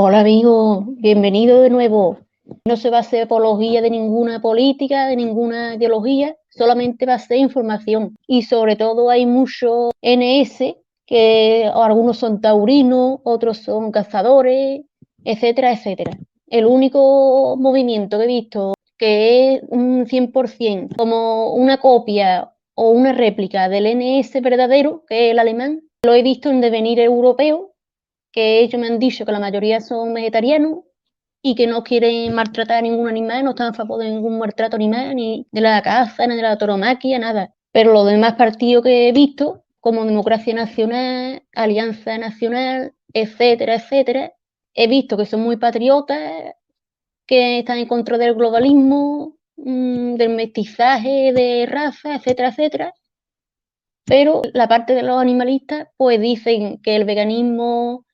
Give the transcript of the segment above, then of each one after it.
Hola amigo, bienvenido de nuevo. No se va a hacer apología de ninguna política, de ninguna ideología, solamente va a ser información. Y sobre todo hay muchos NS, que algunos son taurinos, otros son cazadores, etcétera, etcétera. El único movimiento que he visto que es un 100% como una copia o una réplica del NS verdadero, que es el alemán, lo he visto en Devenir Europeo, que ellos me han dicho que la mayoría son vegetarianos y que no quieren maltratar a ningún animal, no están a favor de ningún maltrato animal, ni de la caza, ni de la tauromaquia, nada. Pero los demás partidos que he visto, como Democracia Nacional, Alianza Nacional, etcétera, etcétera, he visto que son muy patriotas, que están en contra del globalismo, del mestizaje de raza, etcétera, etcétera. Pero la parte de los animalistas, pues dicen que el veganismo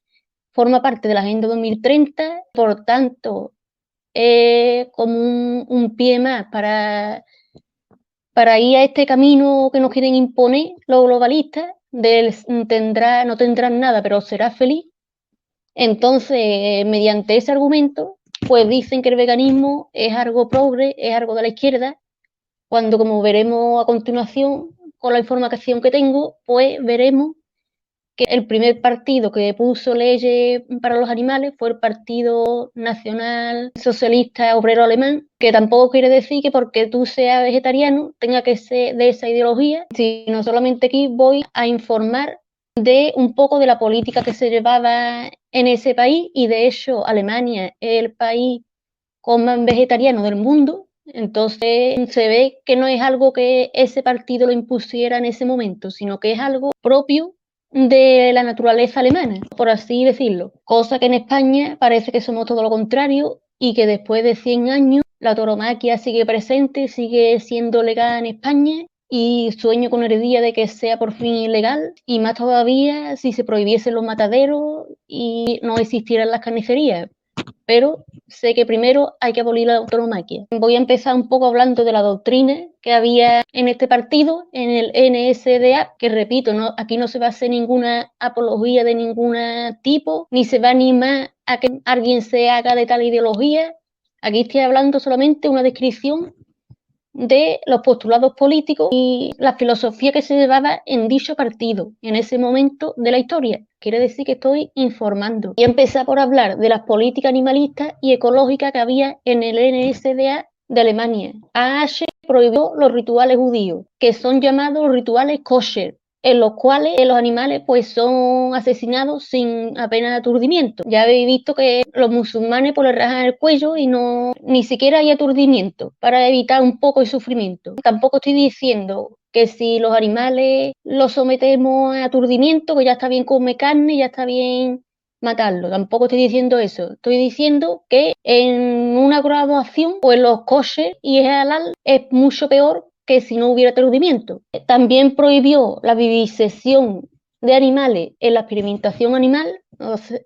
forma parte de la Agenda 2030, por tanto, es como un pie más para ir a este camino que nos quieren imponer los globalistas, no tendrán nada, pero será feliz. Entonces, mediante ese argumento, pues dicen que el veganismo es algo progre, es algo de la izquierda, cuando, como veremos a continuación, con la información que tengo, pues veremos que el primer partido que puso leyes para los animales fue el Partido Nacional Socialista Obrero Alemán, que tampoco quiere decir que porque tú seas vegetariano tenga que ser de esa ideología, sino solamente aquí voy a informar de un poco de la política que se llevaba en ese país, y de hecho Alemania es el país con más vegetarianos del mundo. Entonces se ve que no es algo que ese partido lo impusiera en ese momento, sino que es algo propio de la naturaleza alemana, por así decirlo. Cosa que en España parece que somos todo lo contrario, y que después de 100 años la tauromaquia sigue presente, sigue siendo legal en España, y sueño con el día de que sea por fin ilegal, y más todavía si se prohibiesen los mataderos y no existieran las carnicerías. Pero sé que primero hay que abolir la tauromaquia. Voy a empezar un poco hablando de la doctrina que había en este partido, en el NSDA, que repito, aquí no se va a hacer ninguna apología de ningún tipo, ni se va a animar a que alguien se haga de tal ideología. Aquí estoy hablando solamente de una descripción de los postulados políticos y la filosofía que se llevaba en dicho partido en ese momento de la historia. Quiere decir que estoy informando. Y empezar por hablar de las políticas animalistas y ecológicas que había en el NSDA de Alemania. AH prohibió los rituales judíos, que son llamados rituales kosher, en los cuales los animales pues son asesinados sin apenas aturdimiento. Ya habéis visto que los musulmanes pues les rajan el cuello y no ni siquiera hay aturdimiento para evitar un poco el sufrimiento. Tampoco estoy diciendo que si los animales los sometemos a aturdimiento, que ya está bien comer carne, ya está bien matarlo. Tampoco estoy diciendo eso. Estoy diciendo que en una graduación, pues los kosher y el halal es mucho peor que si no hubiera aturdimiento. También prohibió la vivisección de animales en la experimentación animal,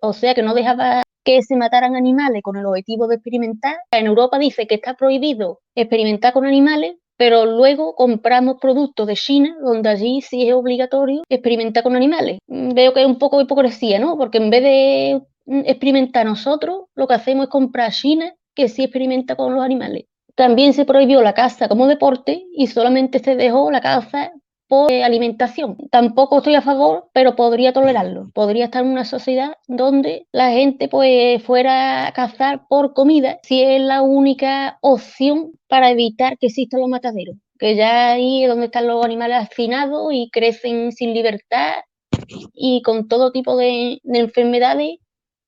o sea que no dejaba que se mataran animales con el objetivo de experimentar. En Europa dice que está prohibido experimentar con animales, pero luego compramos productos de China, donde allí sí es obligatorio experimentar con animales. Veo que es un poco de hipocresía, ¿no? Porque en vez de experimentar nosotros, lo que hacemos es comprar a China, que sí experimenta con los animales. También se prohibió la caza como deporte y solamente se dejó la caza por alimentación. Tampoco estoy a favor, pero podría tolerarlo. Podría estar en una sociedad donde la gente pues fuera a cazar por comida, si es la única opción para evitar que existan los mataderos. Que ya ahí es donde están los animales hacinados y crecen sin libertad y con todo tipo de enfermedades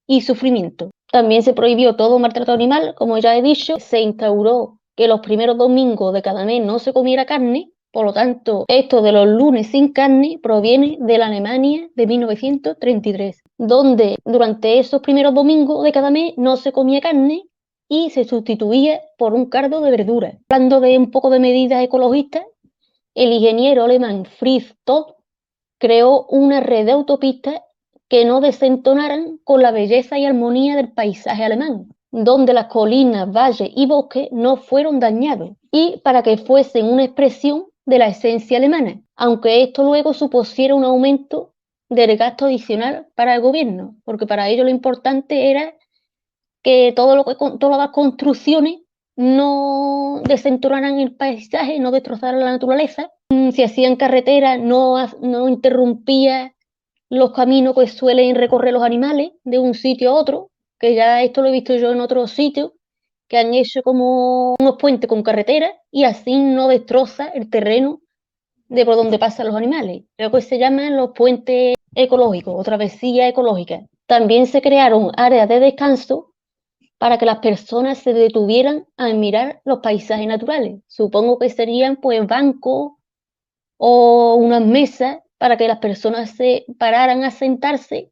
y sufrimiento. También se prohibió todo maltrato animal, como ya he dicho. Se instauró que los primeros domingos de cada mes no se comiera carne. Por lo tanto, esto de los lunes sin carne proviene de la Alemania de 1933, donde durante esos primeros domingos de cada mes no se comía carne y se sustituía por un caldo de verdura. Hablando de un poco de medidas ecologistas, el ingeniero alemán Fritz Todt creó una red de autopistas que no desentonaran con la belleza y armonía del paisaje alemán, donde las colinas, valles y bosques no fueron dañados, y para que fuesen una expresión de la esencia alemana, aunque esto luego supusiera un aumento del gasto adicional para el gobierno, porque para ello lo importante era que todas las construcciones no desentonaran el paisaje, no destrozaran la naturaleza. Si hacían carreteras, no interrumpía los caminos que suelen recorrer los animales de un sitio a otro, que ya esto lo he visto yo en otros sitios, que han hecho como unos puentes con carreteras y así no destroza el terreno de por donde pasan los animales. Creo que se llaman los puentes ecológicos o travesías ecológicas. También se crearon áreas de descanso para que las personas se detuvieran a admirar los paisajes naturales. Supongo que serían pues bancos o unas mesas para que las personas se pararan a sentarse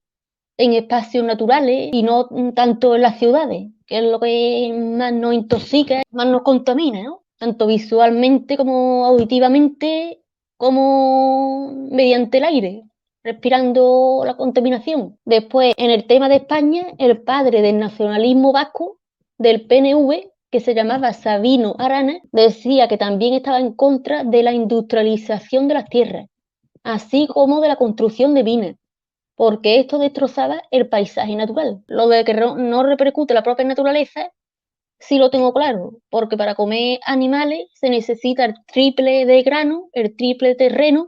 en espacios naturales y no tanto en las ciudades, que es lo que más nos intoxica, más nos contamina, ¿no? Tanto visualmente como auditivamente, como mediante el aire, respirando la contaminación. Después, en el tema de España, el padre del nacionalismo vasco, del PNV, que se llamaba Sabino Arana, decía que también estaba en contra de la industrialización de las tierras, así como de la construcción de minas, porque esto destrozaba el paisaje natural. Lo de que no repercute la propia naturaleza, sí lo tengo claro, porque para comer animales se necesita el triple de grano, el triple de terreno,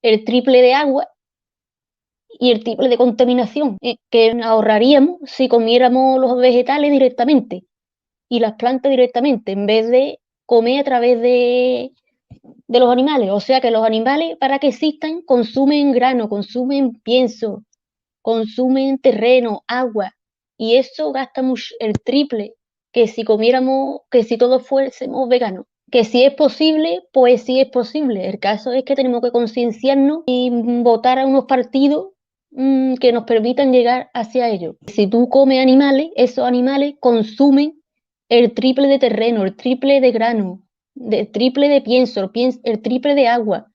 el triple de agua y el triple de contaminación que ahorraríamos si comiéramos los vegetales directamente y las plantas directamente, en vez de comer a través de los animales. O sea que los animales, para que existan, consumen grano, consumen pienso, consumen terreno, agua, y eso gasta mucho, el triple que si comiéramos, que si todos fuésemos veganos. Que si es posible, pues sí es posible. El caso es que tenemos que concienciarnos y votar a unos partidos que nos permitan llegar hacia ellos. Si tú comes animales, esos animales consumen el triple de terreno, el triple de grano, el triple de pienso, el triple de agua,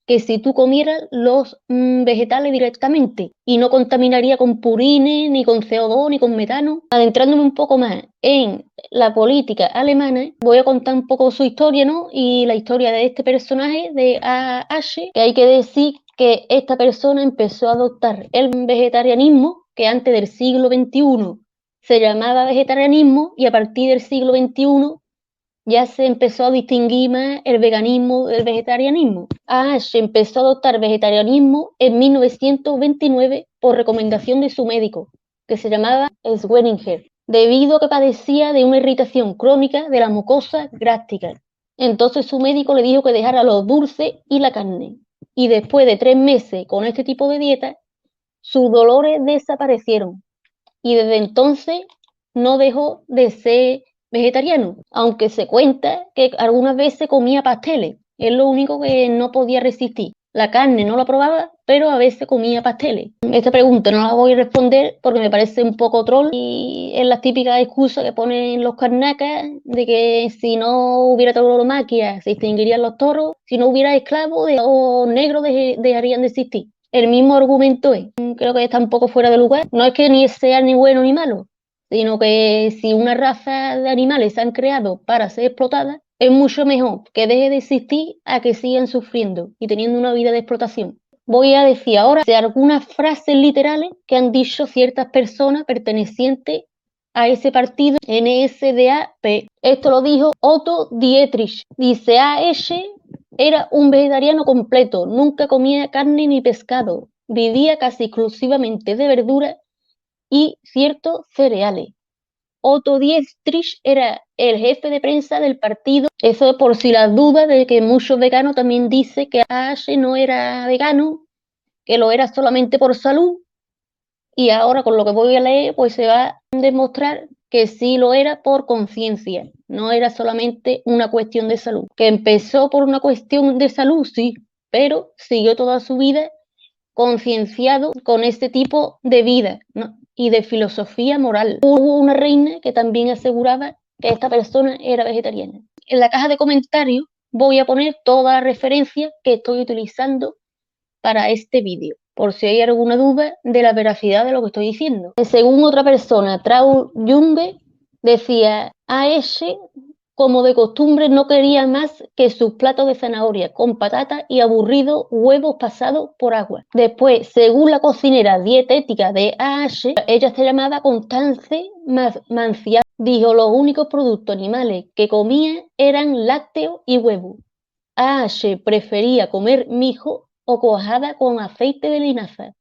que si tú comieras los vegetales directamente y no contaminaría con purines, ni con CO2, ni con metano. Adentrándome un poco más en la política alemana, voy a contar un poco su historia, ¿no? Y la historia de este personaje, de A.H., que hay que decir que esta persona empezó a adoptar el vegetarianismo, que antes del siglo XXI se llamaba vegetarianismo, y a partir del siglo XXI ya se empezó a distinguir más el veganismo del vegetarianismo. Se empezó a adoptar vegetarianismo en 1929 por recomendación de su médico, que se llamaba Sweninger, debido a que padecía de una irritación crónica de la mucosa gástrica. Entonces su médico le dijo que dejara los dulces y la carne. Y después de 3 meses con este tipo de dieta, sus dolores desaparecieron. Y desde entonces no dejó de ser vegetariano, aunque se cuenta que algunas veces comía pasteles, es lo único que no podía resistir. La carne no la probaba, pero a veces comía pasteles. Esta pregunta no la voy a responder porque me parece un poco troll y es la típica excusa que ponen los carnacas de que si no hubiera tauromaquia se extinguirían los toros, si no hubiera esclavos los negros dejarían de existir. El mismo argumento es, creo que está un poco fuera de lugar. No es que ni sea ni bueno ni malo, sino que si una raza de animales se han creado para ser explotadas, es mucho mejor que deje de existir a que sigan sufriendo y teniendo una vida de explotación. Voy a decir ahora de algunas frases literales que han dicho ciertas personas pertenecientes a ese partido NSDAP. Esto lo dijo Otto Dietrich. Dice, A.S. era un vegetariano completo, nunca comía carne ni pescado, vivía casi exclusivamente de verduras y ciertos cereales. Otto Dietrich era el jefe de prensa del partido. Eso por si las dudas de que muchos veganos también dicen que A.H. no era vegano, que lo era solamente por salud. Y ahora con lo que voy a leer, pues se va a demostrar que sí lo era por conciencia, no era solamente una cuestión de salud. Que empezó por una cuestión de salud, sí, pero siguió toda su vida concienciado con este tipo de vida, ¿no? Y de filosofía moral. Hubo una reina que también aseguraba que esta persona era vegetariana. En la caja de comentarios voy a poner toda la referencia que estoy utilizando para este vídeo, por si hay alguna duda de la veracidad de lo que estoy diciendo. Según otra persona, Traul Junge, decía, A.S. como de costumbre, no quería más que sus platos de zanahoria con patatas y aburridos huevos pasados por agua. Después, según la cocinera dietética de AH, ella se llamaba Constance Manciano, dijo los únicos productos animales que comía eran lácteos y huevos. AH prefería comer mijo o cuajada con aceite de linaza.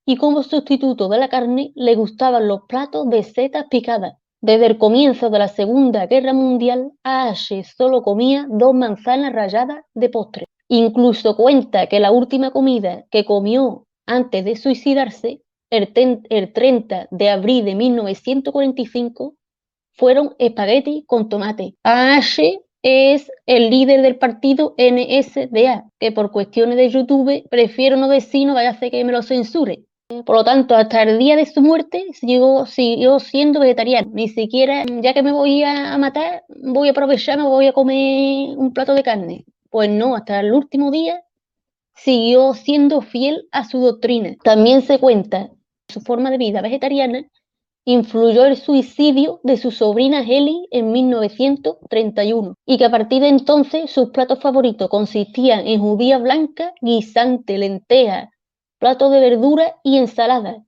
Y como sustituto de la carne le gustaban los platos de setas picadas. Desde el comienzo de la Segunda Guerra Mundial, AH solo comía 2 manzanas ralladas de postre. Incluso cuenta que la última comida que comió antes de suicidarse, el 30 de abril de 1945, fueron espaguetis con tomate. AH es el líder del partido NSDA, que por cuestiones de YouTube prefiero no decir, no vaya a hacer que me lo censure. Por lo tanto, hasta el día de su muerte siguió siendo vegetariano. Ni siquiera, ya que me voy a matar, voy a aprovechar, me voy a comer un plato de carne. Pues no, hasta el último día siguió siendo fiel a su doctrina. También se cuenta que su forma de vida vegetariana influyó el suicidio de su sobrina Heli en 1931 y que a partir de entonces sus platos favoritos consistían en judía blanca, guisante, lentejas, platos de verdura y ensalada,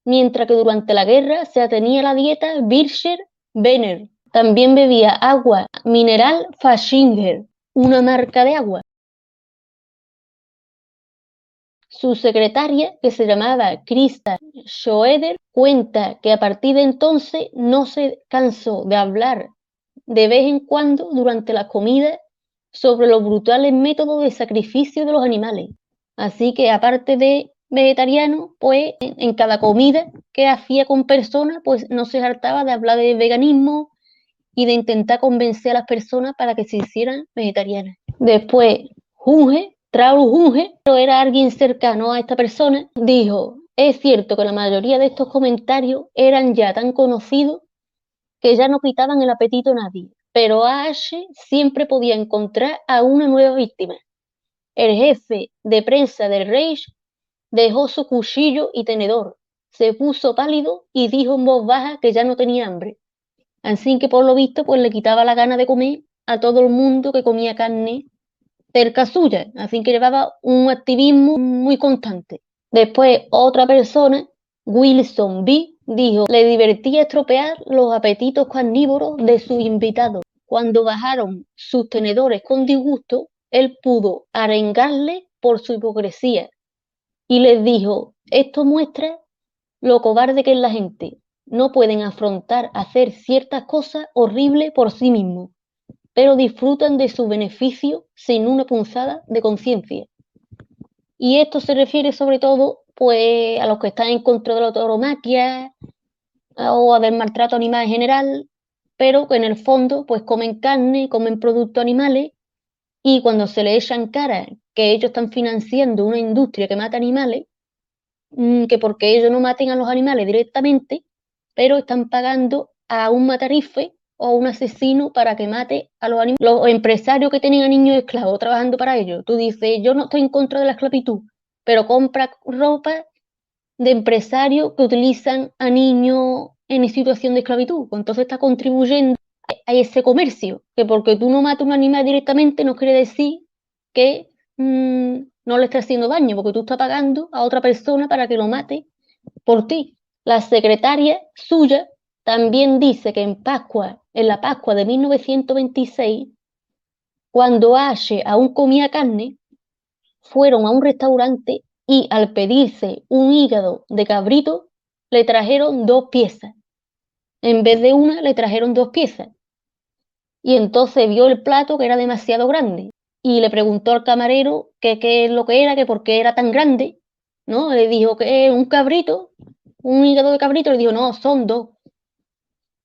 mientras que durante la guerra se atenía a la dieta Bircher-Benner. También bebía agua mineral Fashinger, una marca de agua. Su secretaria, que se llamaba Christa Schroeder, cuenta que a partir de entonces no se cansó de hablar de vez en cuando durante las comidas sobre los brutales métodos de sacrificio de los animales. Así que aparte de vegetariano, pues en cada comida que hacía con personas, pues no se hartaba de hablar de veganismo y de intentar convencer a las personas para que se hicieran vegetarianas. Después, Traul Junge, pero era alguien cercano a esta persona, dijo: es cierto que la mayoría de estos comentarios eran ya tan conocidos que ya no quitaban el apetito a nadie, pero AH siempre podía encontrar a una nueva víctima. El jefe de prensa del Reich dejó su cuchillo y tenedor, se puso pálido y dijo en voz baja que ya no tenía hambre. Así que por lo visto pues le quitaba la gana de comer a todo el mundo que comía carne cerca suya, así que llevaba un activismo muy constante. Después otra persona, Wilson B., dijo: le divertía estropear los apetitos carnívoros de sus invitados. Cuando bajaron sus tenedores con disgusto, él pudo arengarle por su hipocresía y les dijo: esto muestra lo cobarde que es la gente. No pueden afrontar hacer ciertas cosas horribles por sí mismos, pero disfrutan de su beneficio sin una punzada de conciencia. Y esto se refiere sobre todo pues a los que están en contra de la tauromaquia o del maltrato animal en general, pero que en el fondo pues comen carne, comen productos animales, y cuando se le echan cara que ellos están financiando una industria que mata animales, que porque ellos no maten a los animales directamente, pero están pagando a un matarife o un asesino para que mate a los animales. Los empresarios que tienen a niños esclavos trabajando para ellos. Tú dices: yo no estoy en contra de la esclavitud, pero compra ropa de empresarios que utilizan a niños en situación de esclavitud. Entonces está contribuyendo a ese comercio, que porque tú no mates a un animal directamente no quiere decir que no le estés haciendo daño, porque tú estás pagando a otra persona para que lo mate por ti. La secretaria suya también dice que en la Pascua de 1926, cuando Ashe aún comía carne, fueron a un restaurante y al pedirse un hígado de cabrito, le trajeron 2 piezas. En vez de una, le trajeron 2 piezas. Y entonces vio el plato que era demasiado grande y le preguntó al camarero qué es lo que era, que por qué era tan grande, ¿no? Le dijo que un cabrito, un hígado de cabrito, le dijo: no, son 2.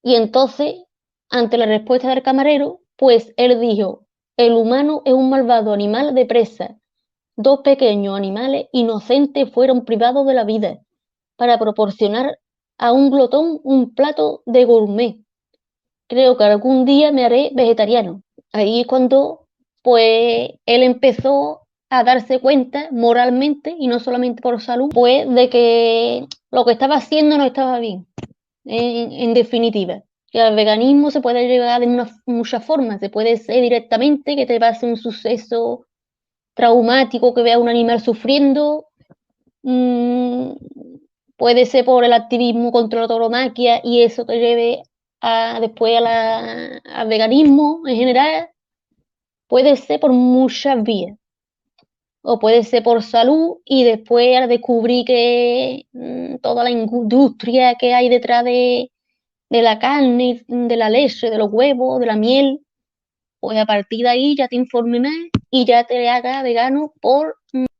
Y entonces, ante la respuesta del camarero, pues él dijo: el humano es un malvado animal de presa. 2 pequeños animales inocentes fueron privados de la vida para proporcionar a un glotón un plato de gourmet. Creo que algún día me haré vegetariano. Ahí es cuando pues él empezó a darse cuenta moralmente y no solamente por salud, pues de que lo que estaba haciendo no estaba bien, en definitiva. Que al veganismo se puede llegar de muchas formas. Se puede ser directamente que te pase un suceso traumático, que vea a un animal sufriendo. Puede ser por el activismo contra la tauromaquia y eso te lleve después al veganismo en general. Puede ser por muchas vías. O puede ser por salud y después al descubrir que toda la industria que hay detrás de la carne, de la leche, de los huevos, de la miel, pues a partir de ahí ya te informe más y ya te haga vegano por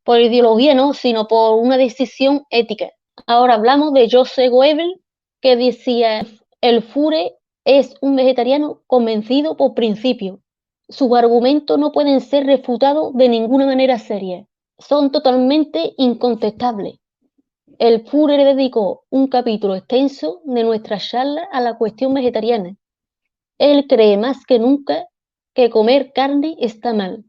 ideología, no, sino por una decisión ética. Ahora hablamos de Joseph Goebbels, que decía, el Führer es un vegetariano convencido por principio. Sus argumentos no pueden ser refutados de ninguna manera seria. Son totalmente incontestables. El Führer dedicó un capítulo extenso de nuestra charla a la cuestión vegetariana. Él cree más que nunca que comer carne está mal.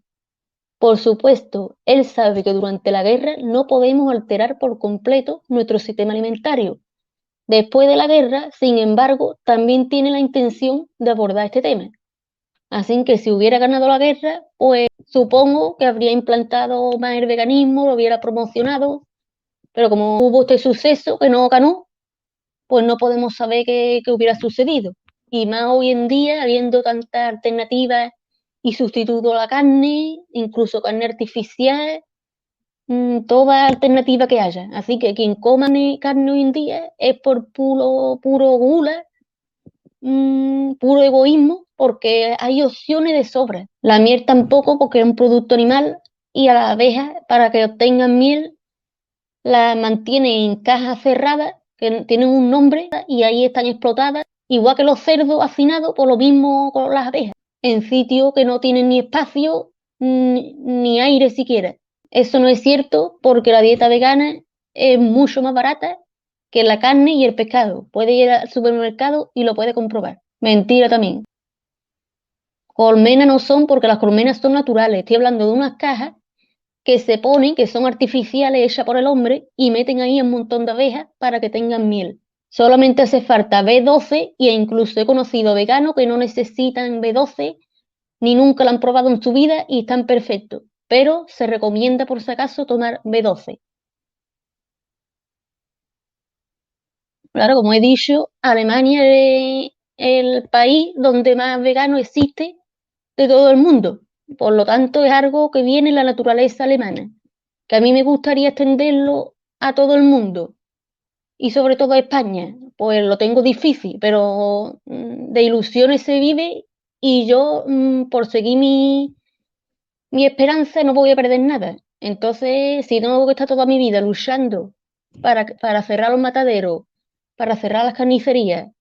Por supuesto, él sabe que durante la guerra no podemos alterar por completo nuestro sistema alimentario. Después de la guerra, sin embargo, también tiene la intención de abordar este tema. Así que si hubiera ganado la guerra, pues supongo que habría implantado más el veganismo, lo hubiera promocionado, pero como hubo este suceso que no ganó, pues no podemos saber qué hubiera sucedido. Y más hoy en día, habiendo tantas alternativas y sustituto a la carne, incluso carne artificial, toda alternativa que haya. Así que quien coma carne hoy en día es por puro gula, puro egoísmo, porque hay opciones de sobra. La miel tampoco, porque es un producto animal, y a las abejas, para que obtengan miel, la mantienen en cajas cerradas, que tienen un nombre, y ahí están explotadas, igual que los cerdos hacinados, por lo mismo con las abejas, en sitios que no tienen ni espacio, ni aire siquiera. Eso no es cierto porque la dieta vegana es mucho más barata que la carne y el pescado. Puede ir al supermercado y lo puede comprobar. Mentira también. Colmenas no son porque las colmenas son naturales. Estoy hablando de unas cajas que se ponen, que son artificiales, hechas por el hombre, y meten ahí un montón de abejas para que tengan miel. Solamente hace falta B12 e incluso he conocido veganos que no necesitan B12 ni nunca lo han probado en su vida y están perfectos. Pero se recomienda por si acaso tomar B12. Claro, como he dicho, Alemania es el país donde más vegano existe de todo el mundo. Por lo tanto, es algo que viene en la naturaleza alemana, que a mí me gustaría extenderlo a todo el mundo y sobre todo a España. Pues lo tengo difícil, pero de ilusiones se vive y yo, por seguir mi esperanza, no voy a perder nada. Entonces, si tengo que estar toda mi vida luchando para cerrar los mataderos, para cerrar las carnicerías,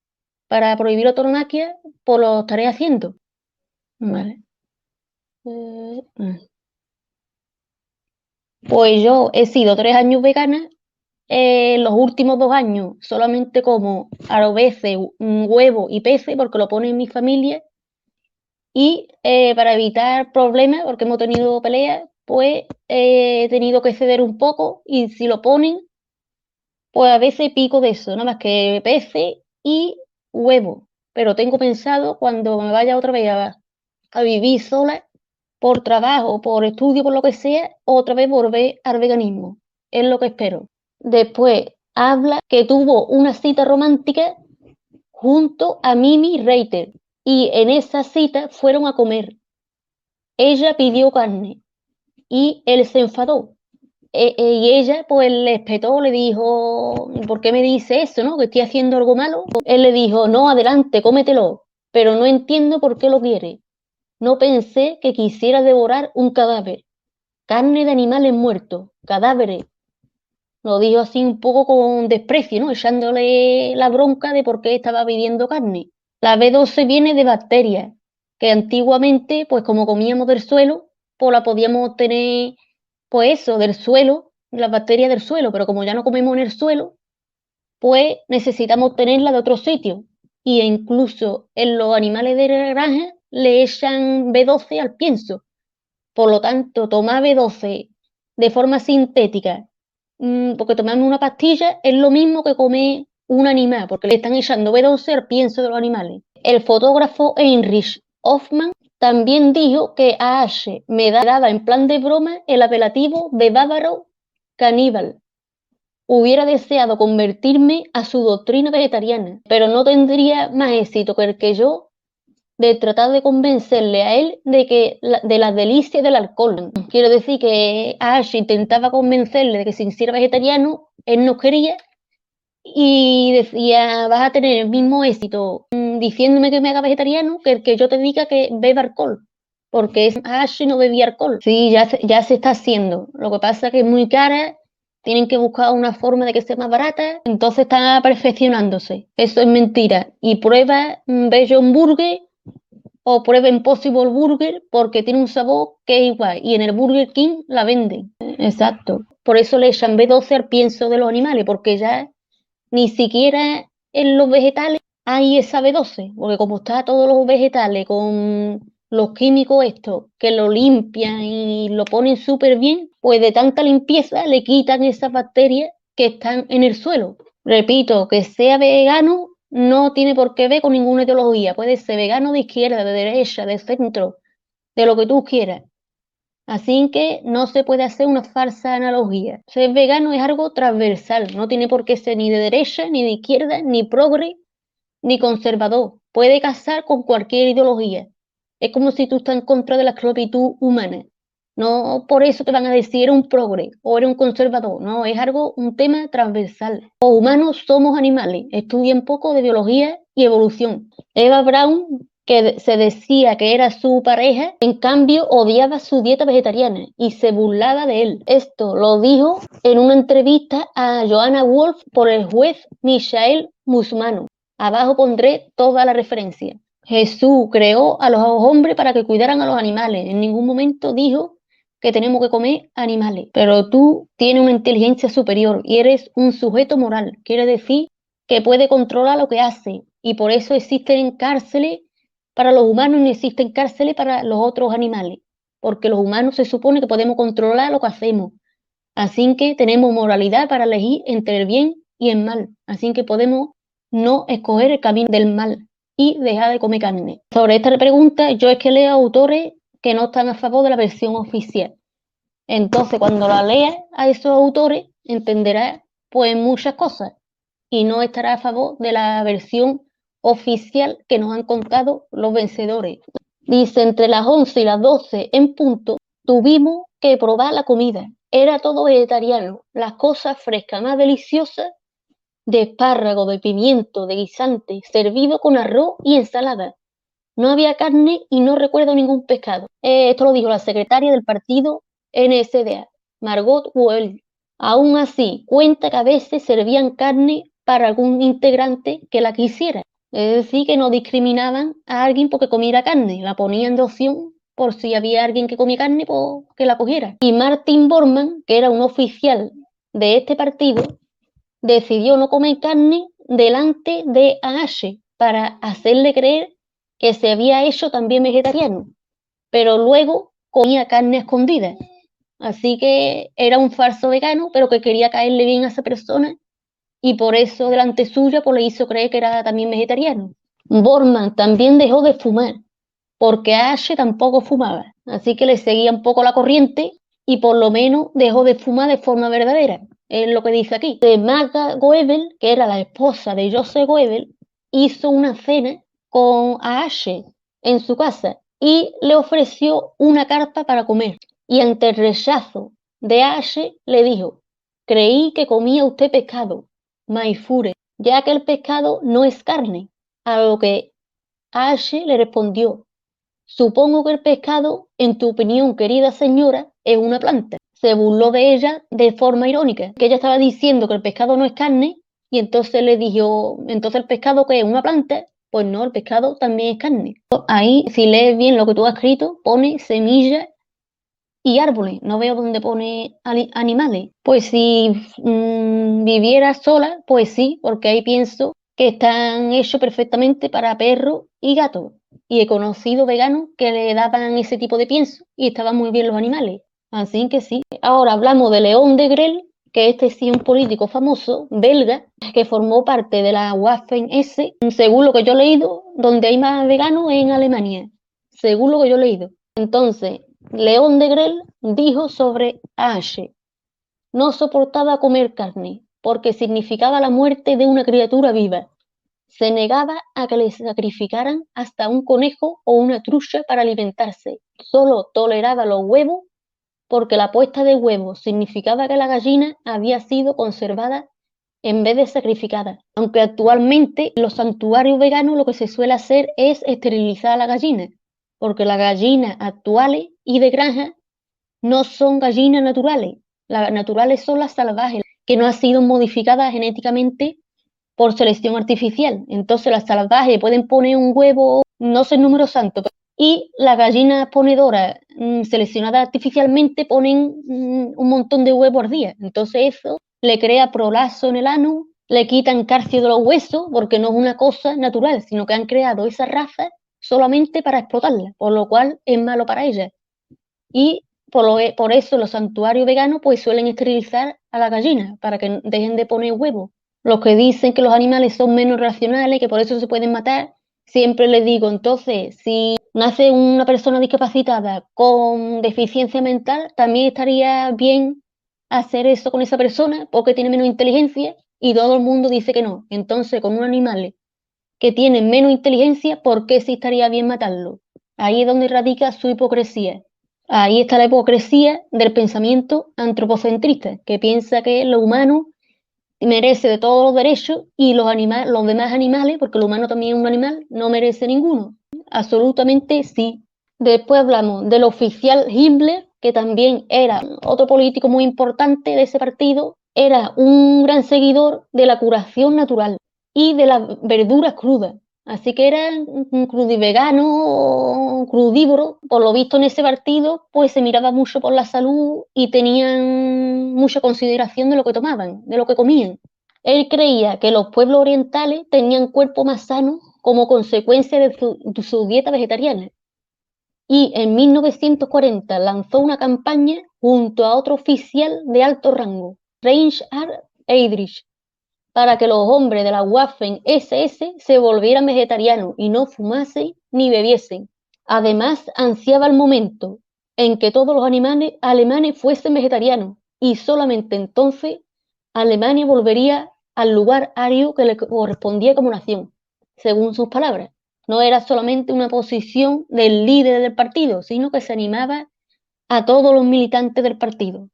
para prohibir la tauromaquia, pues lo estaré haciendo. Vale. Pues yo he sido 3 años vegana. Los últimos 2 años solamente como a veces huevo y peces porque lo pone en mi familia. Y para evitar problemas, porque hemos tenido peleas, pues he tenido que ceder un poco y si lo ponen, pues a veces pico de eso, nada más que peces y huevo. Pero tengo pensado cuando me vaya otra vez a vivir sola, por trabajo, por estudio, por lo que sea, otra vez volver al veganismo. Es lo que espero. Después habla que tuvo una cita romántica junto a Mimi Reiter y en esa cita fueron a comer. Ella pidió carne y él se enfadó. Y ella pues le espetó, le dijo, ¿por qué me dice eso, no? ¿Que estoy haciendo algo malo? Él le dijo, no, adelante, cómetelo, pero no entiendo por qué lo quiere. No pensé que quisiera devorar un cadáver. Carne de animales muertos, cadáveres. Lo dijo así un poco con desprecio, ¿no? Echándole la bronca de por qué estaba pidiendo carne. La B12 viene de bacterias, que antiguamente, pues como comíamos del suelo, pues la podíamos obtener, pues eso, del suelo, las bacterias del suelo, pero como ya no comemos en el suelo, pues necesitamos obtenerla de otro sitio. Y incluso en los animales de la granja le echan B12 al pienso. Por lo tanto, tomar B12 de forma sintética, porque tomamos una pastilla, es lo mismo que comer un animal, porque le están echando B12 al pienso de los animales. el fotógrafo Heinrich Hoffmann también dijo que A.H. me daba en plan de broma el apelativo de bávaro caníbal. Hubiera deseado convertirme a su doctrina vegetariana, pero no tendría más éxito que el que yo de tratar de convencerle a él de las delicias del alcohol. Quiero decir que Ash intentaba convencerle de que se hiciera vegetariano, él no quería, y decía, vas a tener el mismo éxito diciéndome que me haga vegetariano que el que yo te diga que beba alcohol, porque Ash no bebía alcohol. Sí, ya se está haciendo, lo que pasa es que es muy cara, tienen que buscar una forma de que sea más barata, entonces está perfeccionándose. Eso es mentira. Y prueba Beyond Burger o prueba Impossible Burger porque tiene un sabor que es igual. Y en el Burger King la venden. Exacto. Por eso le echan B12 al pienso de los animales, porque ya ni siquiera en los vegetales hay esa B12. Porque como está todos los vegetales con los químicos estos que lo limpian y lo ponen súper bien, pues de tanta limpieza le quitan esas bacterias que están en el suelo. Repito, que sea vegano no tiene por qué ver con ninguna ideología. Puede ser vegano de izquierda, de derecha, de centro, de lo que tú quieras. Así que no se puede hacer una falsa analogía. Ser vegano es algo transversal, no tiene por qué ser ni de derecha, ni de izquierda, ni progre, ni conservador. Puede casar con cualquier ideología. Es como si tú estás en contra de la esclavitud humana. No por eso te van a decir eres un progre o eres un conservador. No, es un tema transversal. Los humanos somos animales. Estudia un poco de biología y evolución. Eva Braun, que se decía que era su pareja, en cambio odiaba su dieta vegetariana y se burlaba de él. Esto lo dijo en una entrevista a Joanna Wolf por el juez Michael Musmano. Abajo pondré toda la referencia. Jesús creó a los hombres para que cuidaran a los animales. En ningún momento dijo que tenemos que comer animales. Pero tú tienes una inteligencia superior y eres un sujeto moral. Quiere decir que puede controlar lo que hace. Y por eso existen cárceles para los humanos y no existen cárceles para los otros animales. Porque los humanos se supone que podemos controlar lo que hacemos. Así que tenemos moralidad para elegir entre el bien y el mal. Así que podemos no escoger el camino del mal y dejar de comer carne. Sobre esta pregunta, yo es que leo autores que no están a favor de la versión oficial. Entonces, cuando la leas a esos autores, entenderás pues muchas cosas y no estará a favor de la versión oficial que nos han contado los vencedores. Dice, entre las 11 y las 12 en punto, tuvimos que probar la comida. Era todo vegetariano, las cosas frescas más deliciosas, de espárrago, de pimiento, de guisante, servido con arroz y ensalada. No había carne y no recuerdo ningún pescado. Esto lo dijo la secretaria del partido NSDA, Margot Well. Aún así, cuenta que a veces servían carne para algún integrante que la quisiera. Es decir, que no discriminaban a alguien porque comiera carne, la ponían de opción por si había alguien que comía carne, pues que la cogiera. Y Martin Bormann, que era un oficial de este partido, decidió no comer carne delante de A.H. para hacerle creer que se había hecho también vegetariano, pero luego comía carne escondida. Así que era un falso vegano, pero que quería caerle bien a esa persona y por eso delante suya pues le hizo creer que era también vegetariano. Bormann también dejó de fumar, porque A.H. tampoco fumaba, así que le seguía un poco la corriente y por lo menos dejó de fumar de forma verdadera. Es lo que dice aquí. De Magda Goebel, que era la esposa de Joseph Goebel, hizo una cena con A.H. en su casa y le ofreció una carta para comer. Y ante el rechazo de A.H. le dijo, creí que comía usted pescado, Maifure, ya que el pescado no es carne. A lo que A.H. le respondió, supongo que el pescado, en tu opinión, querida señora, es una planta. Se burló de ella de forma irónica, que ella estaba diciendo que el pescado no es carne y entonces le dijo, entonces el pescado que es una planta, pues no, el pescado también es carne. Ahí, si lees bien lo que tú has escrito, pone semillas y árboles, no veo dónde pone animales. Pues si viviera sola, pues sí, porque ahí pienso que están hechos perfectamente para perros y gatos. Y he conocido veganos que le daban ese tipo de pienso y estaban muy bien los animales. Así que sí. Ahora hablamos de León de Grel, que este sí es un político famoso, belga, que formó parte de la Waffen-S, según lo que yo he leído, donde hay más veganos es en Alemania, según lo que yo he leído. Entonces, León de Grell dijo sobre Ashe: no soportaba comer carne, porque significaba la muerte de una criatura viva. Se negaba a que le sacrificaran hasta un conejo o una trucha para alimentarse. Solo toleraba los huevos porque la puesta de huevos significaba que la gallina había sido conservada en vez de sacrificada. Aunque actualmente en los santuarios veganos lo que se suele hacer es esterilizar a la gallina, porque las gallinas actuales y de granja no son gallinas naturales. Las naturales son las salvajes, que no han sido modificadas genéticamente por selección artificial. Entonces las salvajes pueden poner un huevo, no sé el número santo, y las gallinas ponedoras seleccionadas artificialmente ponen un montón de huevos al día. Entonces eso le crea prolapso en el ano, le quitan calcio de los huesos, porque no es una cosa natural, sino que han creado esa raza solamente para explotarla, por lo cual es malo para ella. Y por eso los santuarios veganos pues suelen esterilizar a las gallinas, para que dejen de poner huevos. Los que dicen que los animales son menos racionales, que por eso se pueden matar, siempre les digo, entonces, si nace una persona discapacitada con deficiencia mental, también estaría bien hacer eso con esa persona porque tiene menos inteligencia, y todo el mundo dice que no. Entonces, con un animal que tiene menos inteligencia, ¿por qué sí estaría bien matarlo? Ahí es donde radica su hipocresía. Ahí está la hipocresía del pensamiento antropocentrista, que piensa que lo humano merece de todos los derechos y los demás animales, porque el humano también es un animal, no merece ninguno. Absolutamente sí. Después hablamos del oficial Himmler, que también era otro político muy importante de ese partido, era un gran seguidor de la curación natural y de las verduras crudas. Así que era un crudivegano, crudívoro. Por lo visto en ese partido, pues se miraba mucho por la salud y tenían mucha consideración de lo que tomaban, de lo que comían. Él creía que los pueblos orientales tenían cuerpos más sanos como consecuencia de su dieta vegetariana. Y en 1940 lanzó una campaña junto a otro oficial de alto rango, Reinhard Heydrich, para que los hombres de la Waffen-SS se volvieran vegetarianos y no fumasen ni bebiesen. Además, ansiaba el momento en que todos los alemanes fuesen vegetarianos, y solamente entonces Alemania volvería al lugar ario que le correspondía como nación, según sus palabras. No era solamente una posición del líder del partido, sino que se animaba a todos los militantes del partido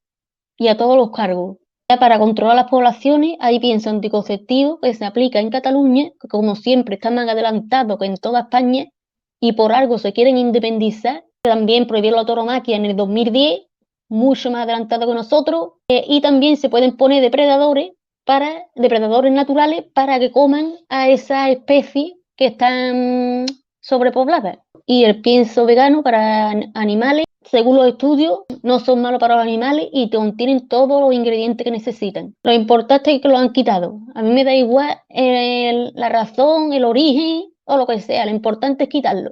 y a todos los cargos. Para controlar las poblaciones hay pienso anticonceptivo que se aplica en Cataluña, que como siempre está más adelantado que en toda España y por algo se quieren independizar. También prohibieron la tauromaquia en el 2010, mucho más adelantado que nosotros, y también se pueden poner depredadores naturales para que coman a esas especies que están sobrepobladas. Y el pienso vegano para animales, según los estudios, no son malos para los animales y contienen todos los ingredientes que necesitan. Lo importante es que lo han quitado. A mí me da igual la razón, el origen o lo que sea. Lo importante es quitarlo.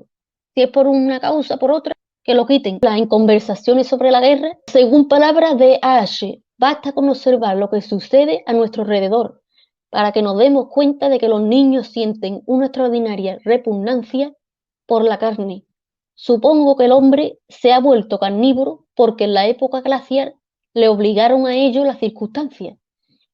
Si es por una causa, por otra, que lo quiten. En conversaciones sobre la guerra, según palabras de Ashe, basta con observar lo que sucede a nuestro alrededor para que nos demos cuenta de que los niños sienten una extraordinaria repugnancia por la carne. Supongo que el hombre se ha vuelto carnívoro porque en la época glacial le obligaron a ello las circunstancias.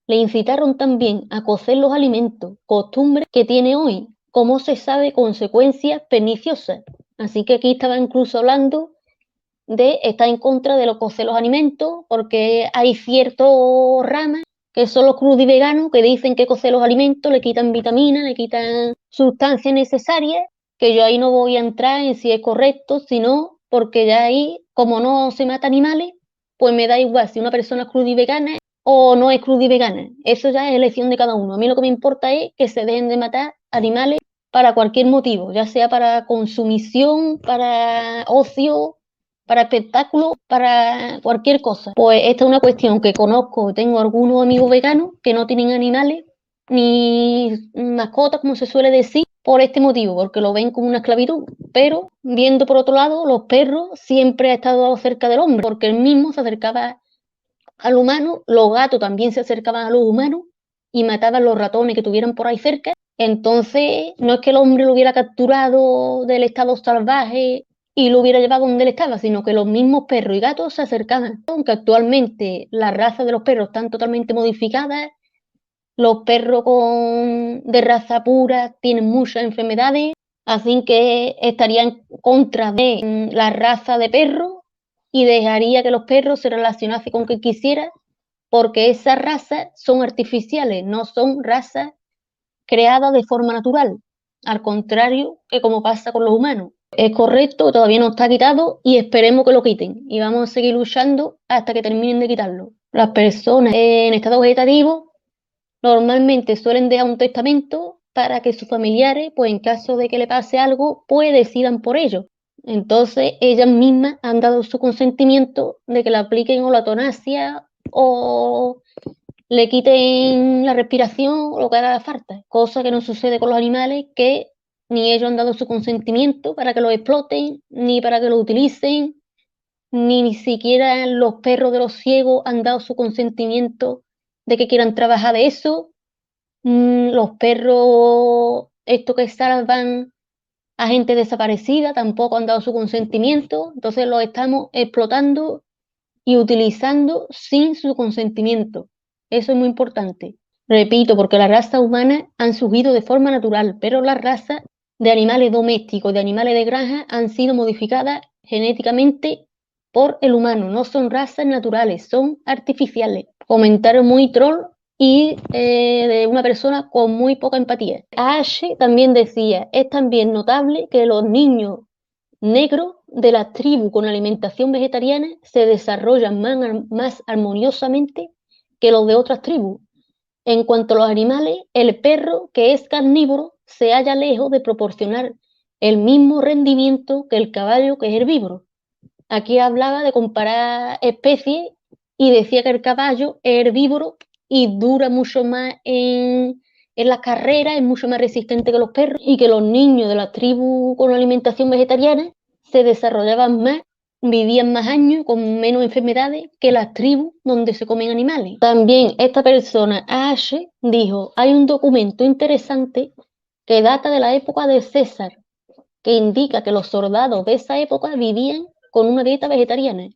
Le incitaron también a cocer los alimentos, costumbre que tiene hoy, como se sabe, consecuencias perniciosas. Así que aquí estaba incluso hablando de estar en contra de lo cocer los alimentos, porque hay ciertas ramas que son los crudiveganos que dicen que cocer los alimentos le quitan vitaminas, le quitan sustancias necesarias, que yo ahí no voy a entrar en si es correcto, si no, porque ya ahí, como no se mata animales, pues me da igual si una persona es crudivegana o no es crudivegana. Eso ya es elección de cada uno. A mí lo que me importa es que se dejen de matar animales para cualquier motivo, ya sea para consumición, para ocio, para espectáculo, para cualquier cosa. Pues esta es una cuestión que conozco, tengo algunos amigos veganos que no tienen animales ni mascotas, como se suele decir, por este motivo, porque lo ven como una esclavitud. Pero viendo por otro lado, los perros siempre han estado cerca del hombre, porque él mismo se acercaba al humano, los gatos también se acercaban a los humanos y mataban los ratones que tuvieran por ahí cerca. Entonces, no es que el hombre lo hubiera capturado del estado salvaje y lo hubiera llevado donde él estaba, sino que los mismos perros y gatos se acercaban. Aunque actualmente las razas de los perros están totalmente modificadas, los perros de raza pura tienen muchas enfermedades, así que estaría en contra de la raza de perro y dejaría que los perros se relacionasen con quien quisiera, porque esas razas son artificiales, no son razas creadas de forma natural, al contrario que como pasa con los humanos. Es correcto, todavía no está quitado y esperemos que lo quiten y vamos a seguir luchando hasta que terminen de quitarlo. Las personas en estado vegetativo normalmente suelen dejar un testamento para que sus familiares, pues en caso de que le pase algo, pues decidan por ello. Entonces ellas mismas han dado su consentimiento de que le apliquen o la eutanasia o le quiten la respiración o lo que haga falta, cosa que no sucede con los animales, que ni ellos han dado su consentimiento para que los exploten, ni para que lo utilicen, ni siquiera los perros de los ciegos han dado su consentimiento de que quieran trabajar de eso. Los perros, estos que salvan a gente desaparecida, tampoco han dado su consentimiento, entonces los estamos explotando y utilizando sin su consentimiento. Eso es muy importante. Repito, porque las razas humanas han surgido de forma natural, pero las razas de animales domésticos, de animales de granja, han sido modificadas genéticamente por el humano. No son razas naturales, son artificiales. Comentario muy troll y de una persona con muy poca empatía. Ash también decía, es también notable que los niños negros de las tribus con alimentación vegetariana se desarrollan más armoniosamente que los de otras tribus. En cuanto a los animales, el perro, que es carnívoro, se halla lejos de proporcionar el mismo rendimiento que el caballo, que es herbívoro. Aquí hablaba de comparar especies y decía que el caballo es herbívoro y dura mucho más en las carreras, es mucho más resistente que los perros, y que los niños de la tribu con alimentación vegetariana se desarrollaban más, vivían más años con menos enfermedades que las tribus donde se comen animales. También esta persona, Ash, dijo, hay un documento interesante que data de la época de César, que indica que los soldados de esa época vivían con una dieta vegetariana.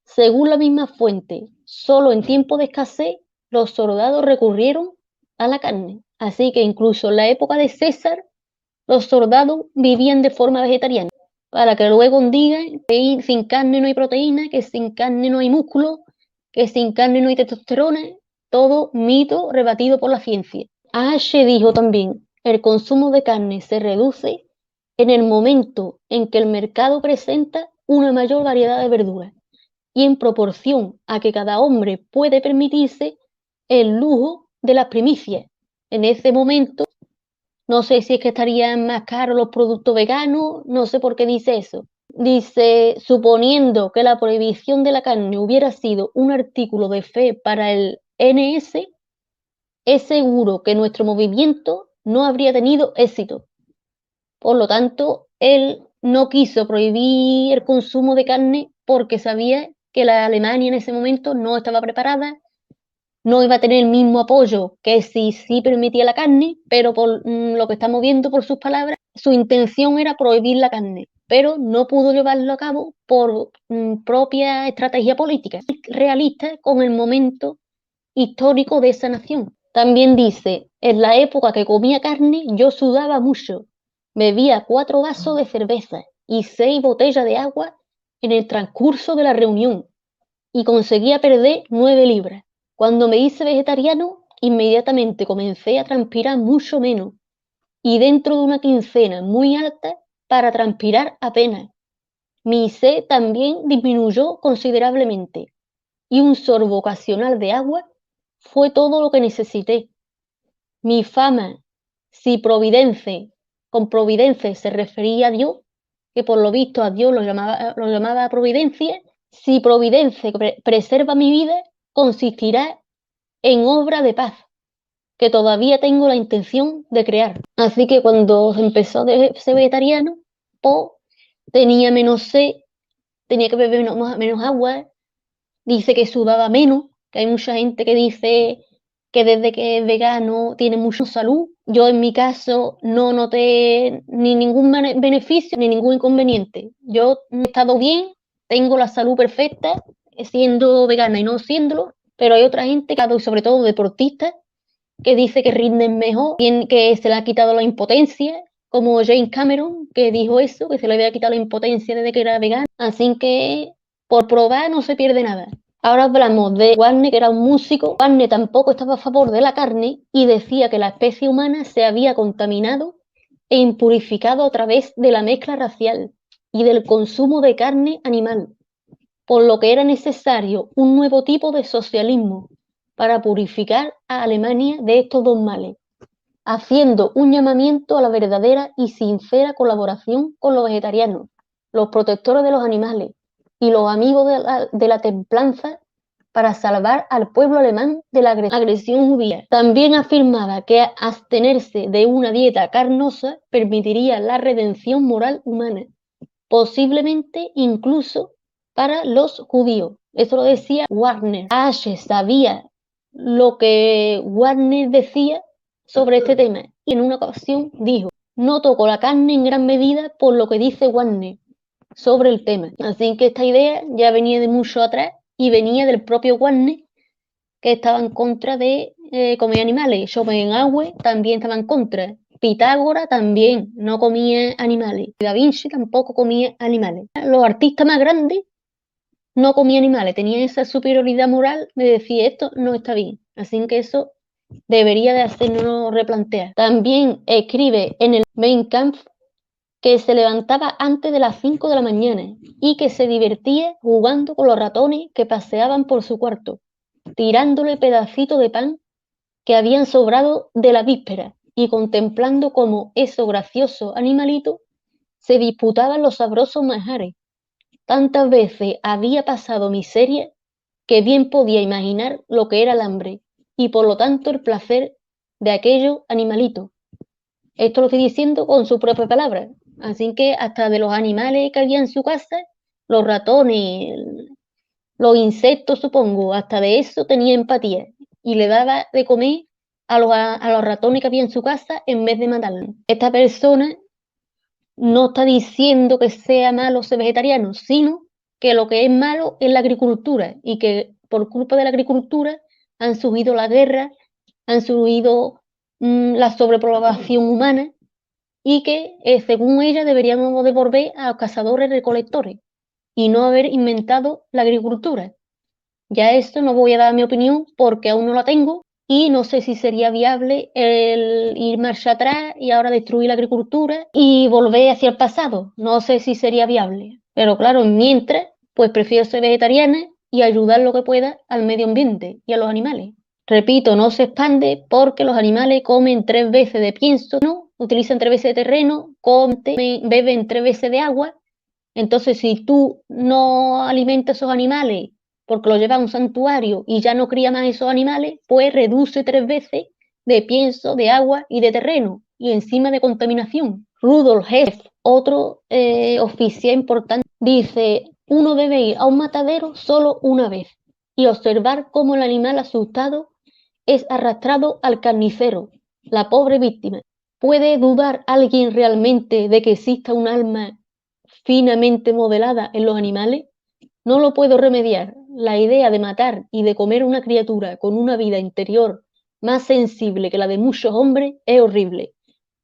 Según la misma fuente, solo en tiempo de escasez los soldados recurrieron a la carne. Así que incluso en la época de César, los soldados vivían de forma vegetariana. Para que luego digan que sin carne no hay proteína, que sin carne no hay músculo, que sin carne no hay testosterona, todo mito rebatido por la ciencia. Ash dijo también, el consumo de carne se reduce en el momento en que el mercado presenta una mayor variedad de verduras y en proporción a que cada hombre puede permitirse el lujo de las primicias. En ese momento, no sé si es que estarían más caros los productos veganos, no sé por qué dice eso. Dice, suponiendo que la prohibición de la carne hubiera sido un artículo de fe para el NS, es seguro que nuestro movimiento no habría tenido éxito. Por lo tanto, él no quiso prohibir el consumo de carne porque sabía que la Alemania en ese momento no estaba preparada, no iba a tener el mismo apoyo que si sí permitía la carne, pero por lo que estamos viendo por sus palabras, su intención era prohibir la carne, pero no pudo llevarlo a cabo por propia estrategia política, realista con el momento histórico de esa nación. También dice, en la época que comía carne yo sudaba mucho, bebía 4 vasos de cerveza y 6 botellas de agua en el transcurso de la reunión y conseguía perder 9 libras. Cuando me hice vegetariano, inmediatamente comencé a transpirar mucho menos y dentro de una quincena muy alta para transpirar apenas. Mi sed también disminuyó considerablemente y un sorbo ocasional de agua fue todo lo que necesité. Mi fama, si Providence, con Providence se refería a Dios, que por lo visto a Dios lo llamaba Providencia, si Providence preserva mi vida, consistirá en obra de paz, que todavía tengo la intención de crear. Así que cuando empezó a ser vegetariano, pues tenía menos sed, tenía que beber menos agua, dice que sudaba menos, que hay mucha gente que dice que desde que es vegano tiene mucha salud. Yo en mi caso no noté ni ningún beneficio ni ningún inconveniente. Yo he estado bien, tengo la salud perfecta siendo vegana y no siéndolo, pero hay otra gente, y sobre todo deportistas, que dice que rinden mejor, que se le ha quitado la impotencia, como James Cameron, que dijo eso, que se le había quitado la impotencia desde que era vegano. Así que por probar no se pierde nada. Ahora hablamos de Warner, que era un músico. Warner tampoco estaba a favor de la carne y decía que la especie humana se había contaminado e impurificado a través de la mezcla racial y del consumo de carne animal, por lo que era necesario un nuevo tipo de socialismo para purificar a Alemania de estos dos males, haciendo un llamamiento a la verdadera y sincera colaboración con los vegetarianos, los protectores de los animales y los amigos de la templanza para salvar al pueblo alemán de la agresión judía. También afirmaba que abstenerse de una dieta carnosa permitiría la redención moral humana, posiblemente incluso para los judíos. Eso lo decía Warner. Ashe sabía lo que Warner decía sobre este tema y en una ocasión dijo: no toco la carne en gran medida por lo que dice Warner sobre el tema. Así que esta idea ya venía de mucho atrás y venía del propio Warner, que estaba en contra de comer animales. Schopenhauer también estaba en contra. Pitágoras también no comía animales. Da Vinci tampoco comía animales. Los artistas más grandes no comían animales, tenían esa superioridad moral de decir esto no está bien. Así que eso debería de hacernos replantear. También escribe en el Mein Kampf que se levantaba antes de las 5 de la mañana y que se divertía jugando con los ratones que paseaban por su cuarto, tirándole pedacitos de pan que habían sobrado de la víspera y contemplando cómo esos graciosos animalitos se disputaban los sabrosos manjares. Tantas veces había pasado miseria que bien podía imaginar lo que era el hambre y por lo tanto el placer de aquellos animalitos. Esto lo estoy diciendo con su propia palabra. Así que hasta de los animales que había en su casa, los ratones, los insectos, supongo, hasta de eso tenía empatía y le daba de comer a los ratones que había en su casa en vez de matarlos. Esta persona no está diciendo que sea malo ser vegetariano, sino que lo que es malo es la agricultura y que por culpa de la agricultura han surgido la guerra, han surgido la sobrepoblación humana y que según ella deberíamos de volver a cazadores recolectores y no haber inventado la agricultura. Ya esto no voy a dar mi opinión porque aún no la tengo y no sé si sería viable el ir marcha atrás y ahora destruir la agricultura y volver hacia el pasado. No sé si sería viable. Pero claro, mientras, pues prefiero ser vegetariana y ayudar lo que pueda al medio ambiente y a los animales. Repito, no se expande porque los animales comen 3 veces de pienso, ¿no? Utilizan 3 veces de terreno, beben 3 veces de agua. Entonces, si tú no alimentas a esos animales porque los llevas a un santuario y ya no cría más esos animales, pues reduce 3 veces de pienso, de agua y de terreno, y encima de contaminación. Rudolf Hess, otro oficial importante, dice: uno debe ir a un matadero solo una vez y observar cómo el animal asustado es arrastrado al carnicero, la pobre víctima. ¿Puede dudar alguien realmente de que exista un alma finamente modelada en los animales? No lo puedo remediar. La idea de matar y de comer una criatura con una vida interior más sensible que la de muchos hombres es horrible.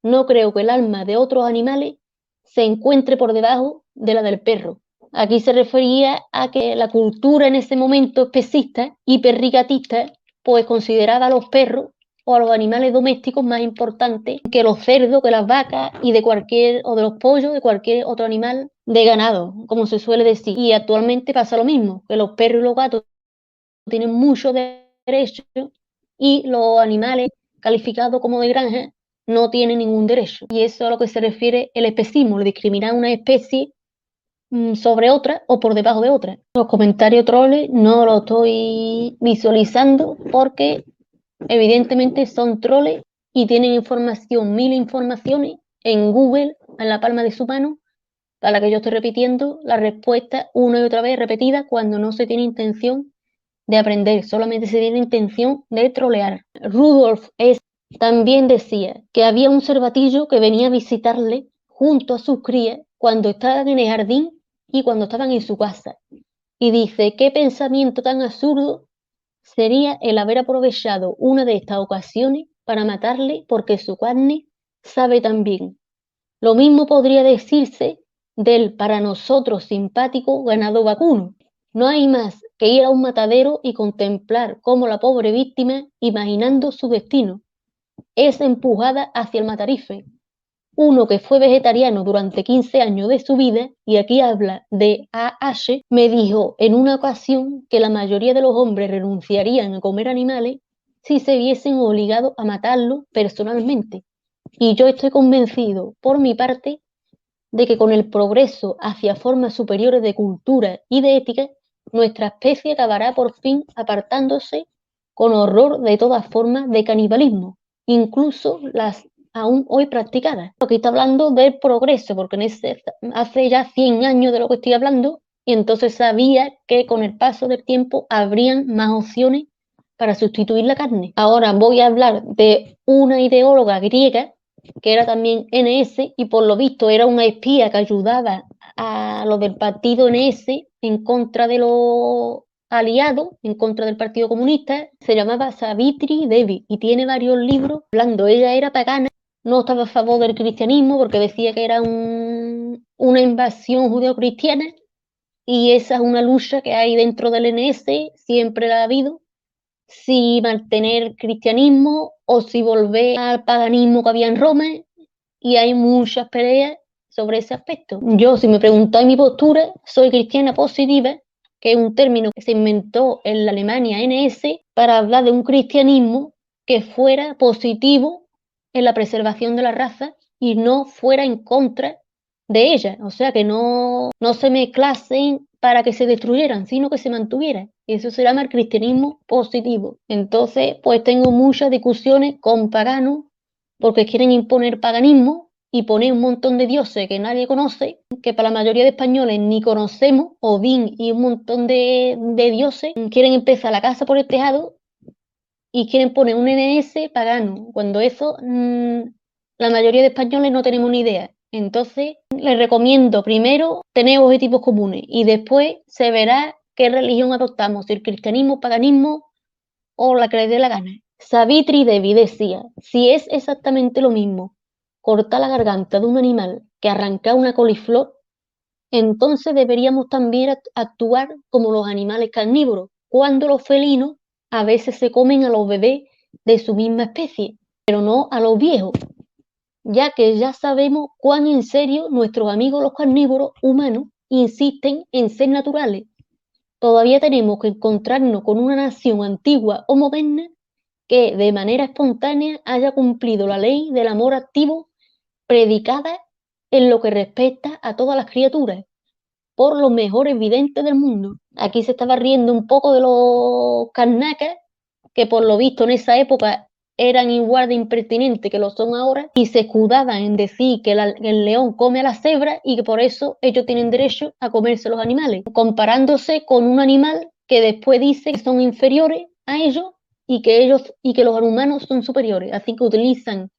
No creo que el alma de otros animales se encuentre por debajo de la del perro. Aquí se refería a que la cultura en ese momento especista, hiperrigatista, pues consideraba a los perros o a los animales domésticos más importantes que los cerdos, que las vacas y de los pollos, de cualquier otro animal de ganado, como se suele decir. Y actualmente pasa lo mismo, que los perros y los gatos tienen muchos derechos y los animales calificados como de granja no tienen ningún derecho. Y eso es a lo que se refiere el especismo, el discriminar una especie sobre otra o por debajo de otra. Los comentarios troles no los estoy visualizando porque evidentemente son troles y tienen información, 1000 informaciones en Google, en la palma de su mano, para que yo esté repitiendo la respuesta una y otra vez repetida cuando no se tiene intención de aprender, solamente se tiene intención de trolear. Rudolf S. también decía que había un cervatillo que venía a visitarle junto a sus crías cuando estaban en el jardín y cuando estaban en su casa. Y dice, qué pensamiento tan absurdo sería el haber aprovechado una de estas ocasiones para matarle porque su carne sabe tan bien. Lo mismo podría decirse del para nosotros simpático ganado vacuno. No hay más que ir a un matadero y contemplar cómo la pobre víctima, imaginando su destino, es empujada hacia el matarife. Uno que fue vegetariano durante 15 años de su vida, y aquí habla de A.H., me dijo en una ocasión que la mayoría de los hombres renunciarían a comer animales si se viesen obligados a matarlos personalmente. Y yo estoy convencido, por mi parte, de que con el progreso hacia formas superiores de cultura y de ética, nuestra especie acabará por fin apartándose con horror de todas formas de canibalismo, incluso las aún hoy practicadas. Aquí está hablando del progreso, porque hace ya 100 años de lo que estoy hablando, y entonces sabía que con el paso del tiempo habrían más opciones para sustituir la carne. Ahora voy a hablar de una ideóloga griega que era también NS y por lo visto era una espía que ayudaba a los del partido NS en contra de los aliados, en contra del Partido Comunista. Se llamaba Savitri Devi y tiene varios libros hablando. Ella era pagana, no estaba a favor del cristianismo porque decía que era una invasión judeocristiana, y esa es una lucha que hay dentro del NS, siempre la ha habido, si mantener cristianismo o si volver al paganismo que había en Roma, y hay muchas peleas sobre ese aspecto. Yo, si me preguntáis mi postura, soy cristiana positiva, que es un término que se inventó en la Alemania NS para hablar de un cristianismo que fuera positivo en la preservación de la raza y no fuera en contra de ella, o sea, que no se mezclasen para que se destruyeran, sino que se mantuvieran. Eso se llama el cristianismo positivo. Entonces, pues tengo muchas discusiones con paganos porque quieren imponer paganismo y poner un montón de dioses que nadie conoce, que para la mayoría de españoles ni conocemos, Odín y un montón de dioses. Quieren empezar la casa por el tejado y quieren poner un NS pagano, cuando eso la mayoría de españoles no tenemos ni idea. Entonces, les recomiendo primero tener objetivos comunes y después se verá qué religión adoptamos, si el cristianismo, paganismo o la que les dé la gana. Savitri Devi decía, si es exactamente lo mismo cortar la garganta de un animal que arrancar una coliflor, entonces deberíamos también actuar como los animales carnívoros, cuando los felinos a veces se comen a los bebés de su misma especie, pero no a los viejos, ya que ya sabemos cuán en serio nuestros amigos los carnívoros humanos insisten en ser naturales. Todavía tenemos que encontrarnos con una nación antigua o moderna que de manera espontánea haya cumplido la ley del amor activo predicada en lo que respecta a todas las criaturas, por los mejores videntes del mundo. Aquí se estaba riendo un poco de los carnacas, que por lo visto en esa época eran igual de impertinentes que lo son ahora, y se escudaban en decir que el león come a la cebra y que por eso ellos tienen derecho a comerse los animales, comparándose con un animal que después dice que son inferiores a ellos y que los humanos son superiores. Así que utilizan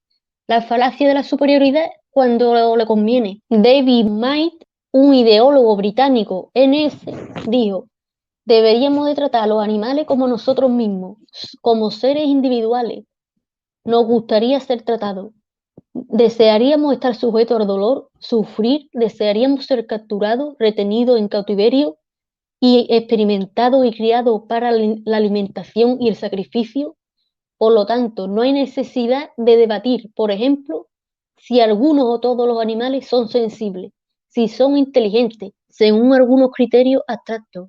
la falacia de la superioridad cuando le conviene. David Might, un ideólogo británico NS, dijo: deberíamos de tratar a los animales como nosotros mismos, como seres individuales. Nos gustaría ser tratados. Desearíamos estar sujetos al dolor, sufrir, desearíamos ser capturados, retenidos en cautiverio y experimentados y criados para la alimentación y el sacrificio. Por lo tanto, no hay necesidad de debatir, por ejemplo, si algunos o todos los animales son sensibles, si son inteligentes, según algunos criterios abstractos,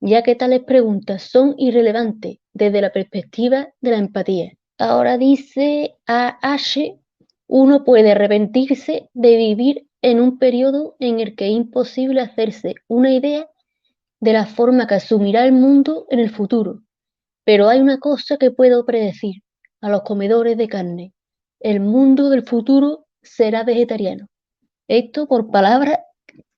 ya que tales preguntas son irrelevantes desde la perspectiva de la empatía. Ahora dice A.H., uno puede arrepentirse de vivir en un periodo en el que es imposible hacerse una idea de la forma que asumirá el mundo en el futuro. Pero hay una cosa que puedo predecir a los comedores de carne: el mundo del futuro será vegetariano. Esto por palabras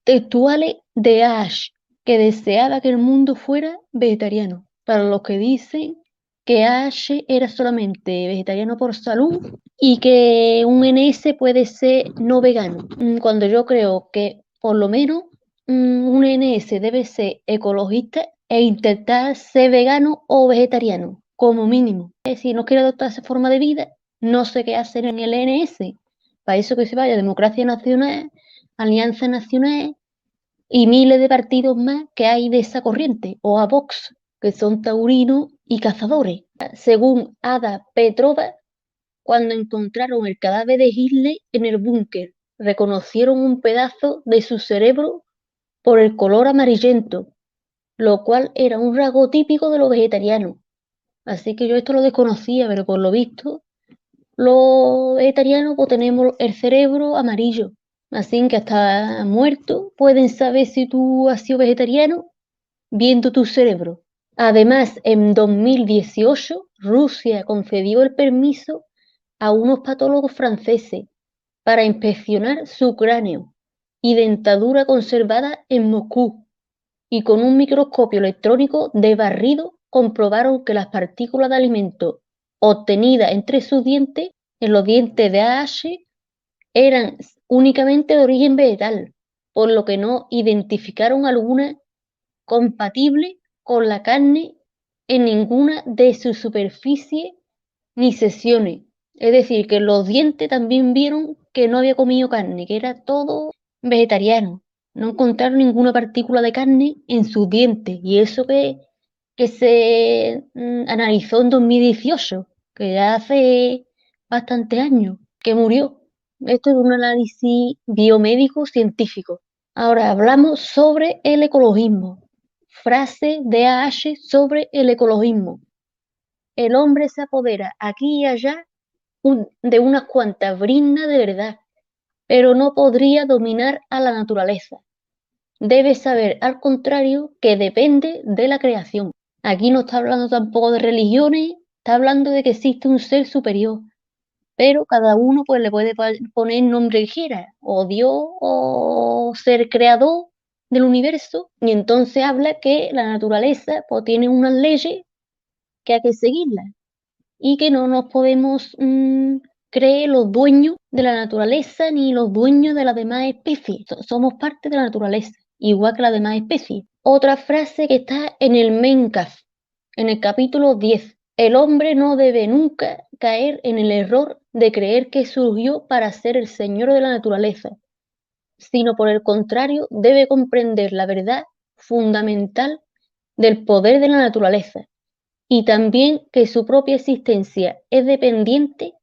textuales de Ash, que deseaba que el mundo fuera vegetariano. para los que dicen que Ash era solamente vegetariano por salud y que un NS puede ser no vegano, cuando yo creo que por lo menos un NS debe ser ecologista e intentar ser vegano o vegetariano, como mínimo. Si no quiere adoptar esa forma de vida, no sé qué hacer en el NS. Para eso que se vaya a Democracia Nacional, Alianza Nacional y miles de partidos más que hay de esa corriente, o a Vox, que son taurinos y cazadores. Según Ada Petrova, cuando encontraron el cadáver de Hitler en el búnker, reconocieron un pedazo de su cerebro por el color amarillento, lo cual era un rasgo típico de los vegetarianos. Así que yo esto lo desconocía, pero por lo visto, los vegetarianos pues tenemos el cerebro amarillo. Así que hasta muerto pueden saber si tú has sido vegetariano viendo tu cerebro. Además, en 2018, Rusia concedió el permiso a unos patólogos franceses para inspeccionar su cráneo y dentadura conservada en Moscú, y con un microscopio electrónico de barrido comprobaron que las partículas de alimento obtenidas entre sus dientes, en los dientes de AH, eran únicamente de origen vegetal, por lo que no identificaron alguna compatible con la carne en ninguna de sus superficies ni sesiones. Es decir, que los dientes también vieron que no había comido carne, que era todo vegetariano. No encontraron ninguna partícula de carne en sus dientes. Y eso que se analizó en 2018, que ya hace bastante años que murió. Esto es un análisis biomédico científico. Ahora hablamos sobre el ecologismo. Frase de AH sobre el ecologismo. El hombre se apodera aquí y allá de unas cuantas briznas de verdad, pero no podría dominar a la naturaleza. Debe saber, al contrario, que depende de la creación. Aquí no está hablando tampoco de religiones, está hablando de que existe un ser superior, pero cada uno pues le puede poner nombre que quiera, o Dios, o ser creador del universo, y entonces habla que la naturaleza pues tiene unas leyes que hay que seguirlas y que no nos podemos creer los dueños de la naturaleza ni los dueños de las demás especies. Somos parte de la naturaleza, igual que las demás especies. Otra frase que está en el Mencaf, en el capítulo 10. El hombre no debe nunca caer en el error de creer que surgió para ser el señor de la naturaleza, sino por el contrario debe comprender la verdad fundamental del poder de la naturaleza y también que su propia existencia es dependiente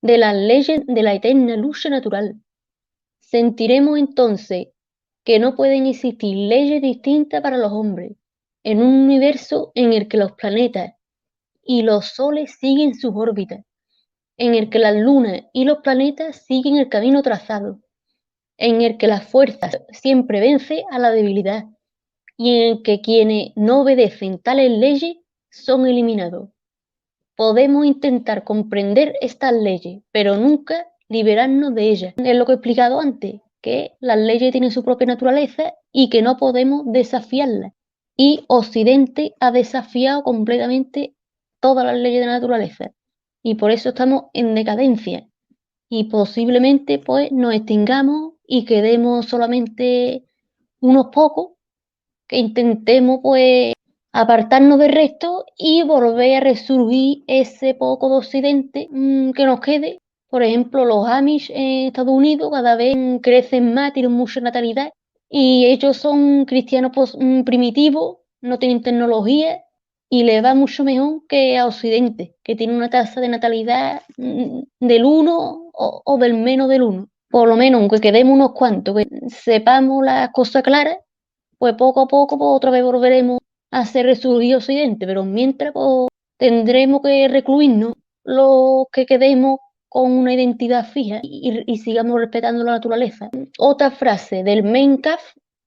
de las leyes de la eterna lucha natural. Sentiremos entonces que no pueden existir leyes distintas para los hombres en un universo en el que los planetas y los soles siguen sus órbitas, en el que las lunas y los planetas siguen el camino trazado, en el que la fuerza siempre vence a la debilidad y en el que quienes no obedecen tales leyes son eliminados. Podemos intentar comprender estas leyes, pero nunca liberarnos de ellas. Es lo que he explicado antes, que las leyes tienen su propia naturaleza y que no podemos desafiarlas. Y Occidente ha desafiado completamente todas las leyes de la naturaleza. Y por eso estamos en decadencia. Y posiblemente pues nos extingamos y quedemos solamente unos pocos que intentemos pues apartarnos del resto y volver a resurgir ese poco de Occidente que nos quede. Por ejemplo, los Amish en Estados Unidos cada vez crecen más, tienen mucha natalidad y ellos son cristianos primitivos, no tienen tecnología y les va mucho mejor que a Occidente, que tiene una tasa de natalidad del 1 o del menos del 1. Por lo menos, aunque quedemos unos cuantos, que sepamos las cosas claras, pues poco a poco pues otra vez volveremos a hacer resurgir Occidente, pero mientras pues, tendremos que recluirnos los que quedemos con una identidad fija y sigamos respetando la naturaleza. Otra frase del Mencaf,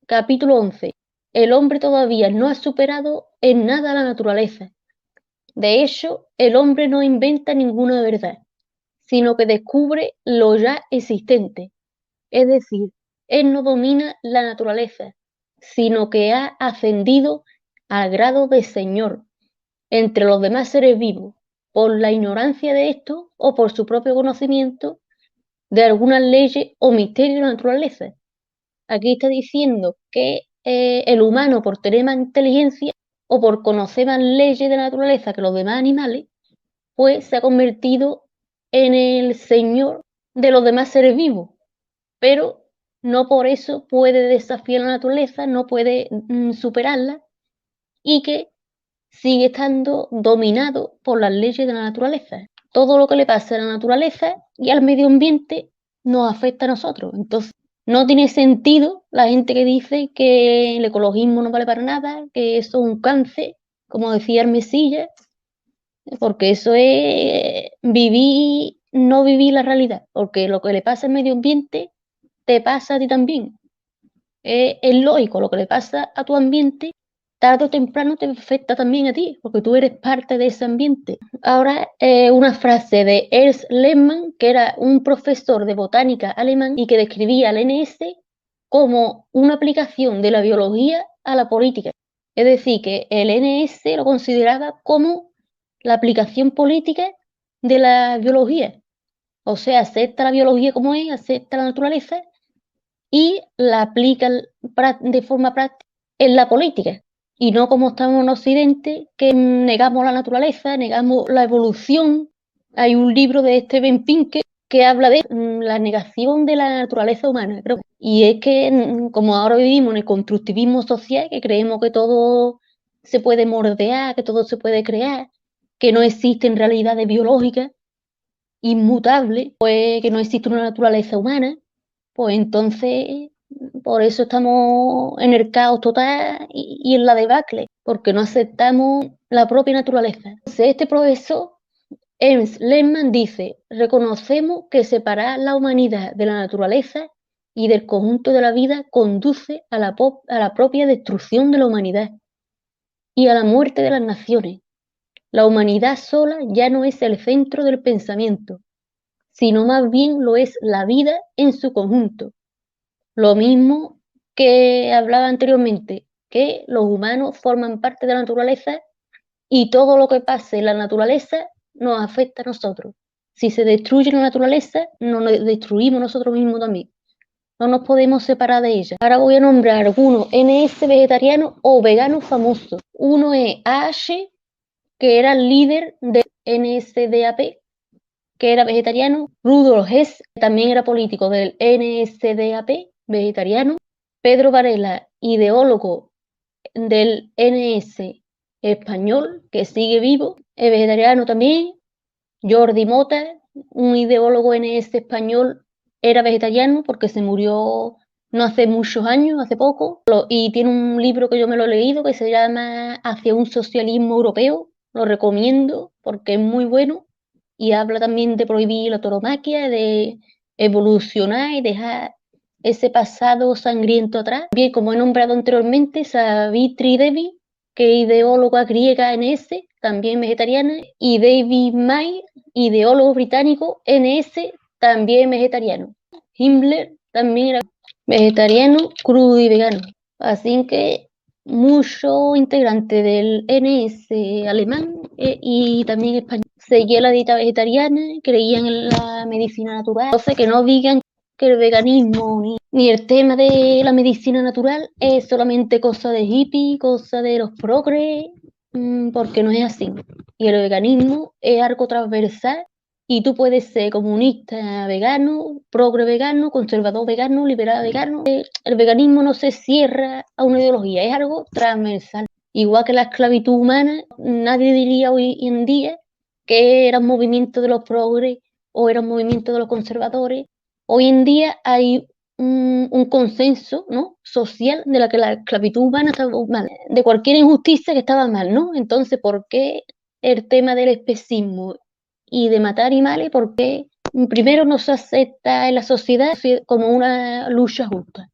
capítulo 11. El hombre todavía no ha superado en nada la naturaleza. De hecho, el hombre no inventa ninguna verdad, sino que descubre lo ya existente. Es decir, él no domina la naturaleza, sino que ha ascendido al grado de Señor entre los demás seres vivos por la ignorancia de esto o por su propio conocimiento de algunas leyes o misterios de la naturaleza. Aquí está diciendo que el humano, por tener más inteligencia o por conocer más leyes de la naturaleza que los demás animales, pues se ha convertido en el señor de los demás seres vivos, pero no por eso puede desafiar la naturaleza, no puede superarla, y que sigue estando dominado por las leyes de la naturaleza. Todo lo que le pasa a la naturaleza y al medio ambiente nos afecta a nosotros. Entonces, no tiene sentido la gente que dice que el ecologismo no vale para nada, que eso es un cáncer, como decía Hermesilla, porque eso es vivir, no vivir la realidad, porque lo que le pasa al medio ambiente te pasa a ti también. Es lógico, lo que le pasa a tu ambiente, tarde o temprano te afecta también a ti, porque tú eres parte de ese ambiente. Ahora, una frase de Ernst Lehmann, que era un profesor de botánica alemán y que describía al NS como una aplicación de la biología a la política. Es decir, que el NS lo consideraba como la aplicación política de la biología. O sea, acepta la biología como es, acepta la naturaleza y la aplica de forma práctica en la política. Y no como estamos en Occidente, que negamos la naturaleza, negamos la evolución. Hay un libro de Steven Pinker que habla de la negación de la naturaleza humana, creo. Y es que como ahora vivimos en el constructivismo social, que creemos que todo se puede moldear, que todo se puede crear, que no existen realidades biológicas inmutables, pues que no existe una naturaleza humana, pues entonces por eso estamos en el caos total y en la debacle, porque no aceptamos la propia naturaleza. Entonces, este profesor, Ernst Lehmann, dice: reconocemos que separar la humanidad de la naturaleza y del conjunto de la vida conduce a la propia destrucción de la humanidad y a la muerte de las naciones. La humanidad sola ya no es el centro del pensamiento, sino más bien lo es la vida en su conjunto. Lo mismo que hablaba anteriormente, que los humanos forman parte de la naturaleza y todo lo que pase en la naturaleza nos afecta a nosotros. Si se destruye la naturaleza, nos destruimos nosotros mismos también. No nos podemos separar de ella. Ahora voy a nombrar algunos NS vegetarianos o veganos famosos. Uno es AH, que era el líder de NSDAP, que era vegetariano. Rudolf Hess, también era político del NSDAP, vegetariano. Pedro Varela, ideólogo del NS español, que sigue vivo, es vegetariano también. Jordi Mota, un ideólogo NS español, era vegetariano porque se murió no hace muchos años, hace poco, y tiene un libro que yo me lo he leído que se llama Hacia un socialismo europeo. Lo recomiendo porque es muy bueno y habla también de prohibir la tauromaquia, de evolucionar y dejar ese pasado sangriento atrás. Bien, como he nombrado anteriormente, Savitri Devi, que es ideóloga griega NS, también vegetariana, y David May, ideólogo británico NS, también vegetariano. Himmler también era vegetariano, crudo y vegano. Así que muchos integrantes del NS alemán y también español seguían la dieta vegetariana, creían en la medicina natural. Entonces, que no digan que el veganismo ni el tema de la medicina natural es solamente cosa de hippie, cosa de los progres, porque no es así. Y el veganismo es algo transversal y tú puedes ser comunista vegano, progre vegano, conservador vegano, liberal vegano. El veganismo no se cierra a una ideología, es algo transversal. Igual que la esclavitud humana, nadie diría hoy en día que era un movimiento de los progres o era un movimiento de los conservadores. Hoy en día hay un consenso, ¿no?, social de la que la esclavitud humana estaba mal, de cualquier injusticia que estaba mal, ¿no? Entonces, ¿por qué el tema del especismo y de matar animales? Porque primero no se acepta en la sociedad como una lucha justa,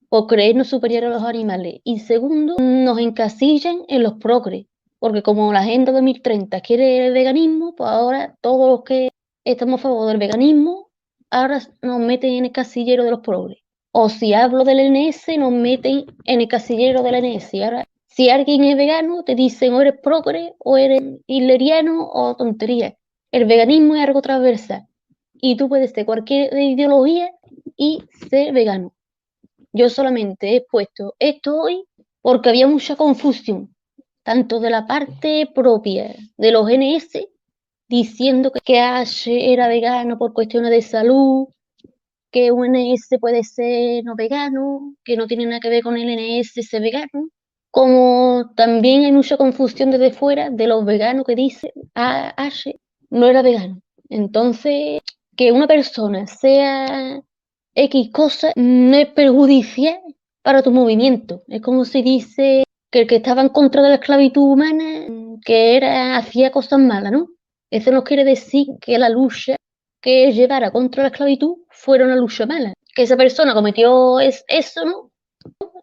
por creernos superiores a los animales, y segundo, nos encasillan en los progres, porque como la Agenda 2030 quiere el veganismo, pues ahora todos los que estamos a favor del veganismo, ahora nos meten en el casillero de los progres. O si hablo del NS, nos meten en el casillero del NS. Y ahora, Si alguien es vegano, te dicen o eres progre, o eres hitleriano, o tontería. El veganismo es algo transversal. Y tú puedes ser cualquier ideología y ser vegano. Yo solamente he puesto esto hoy porque había mucha confusión, tanto de la parte propia de los NS, diciendo que Ash era vegano por cuestiones de salud, que un NS puede ser no vegano, que no tiene nada que ver con el NS ser vegano, como también hay mucha confusión desde fuera de los veganos que dicen Ash no era vegano. Entonces, que una persona sea X cosa no es perjudicial para tu movimiento. Es como si dice que el que estaba en contra de la esclavitud humana, que era, hacía cosas malas, ¿no? Eso no quiere decir que la lucha que llevara contra la esclavitud fuera una lucha mala. Que esa persona cometió eso, ¿no?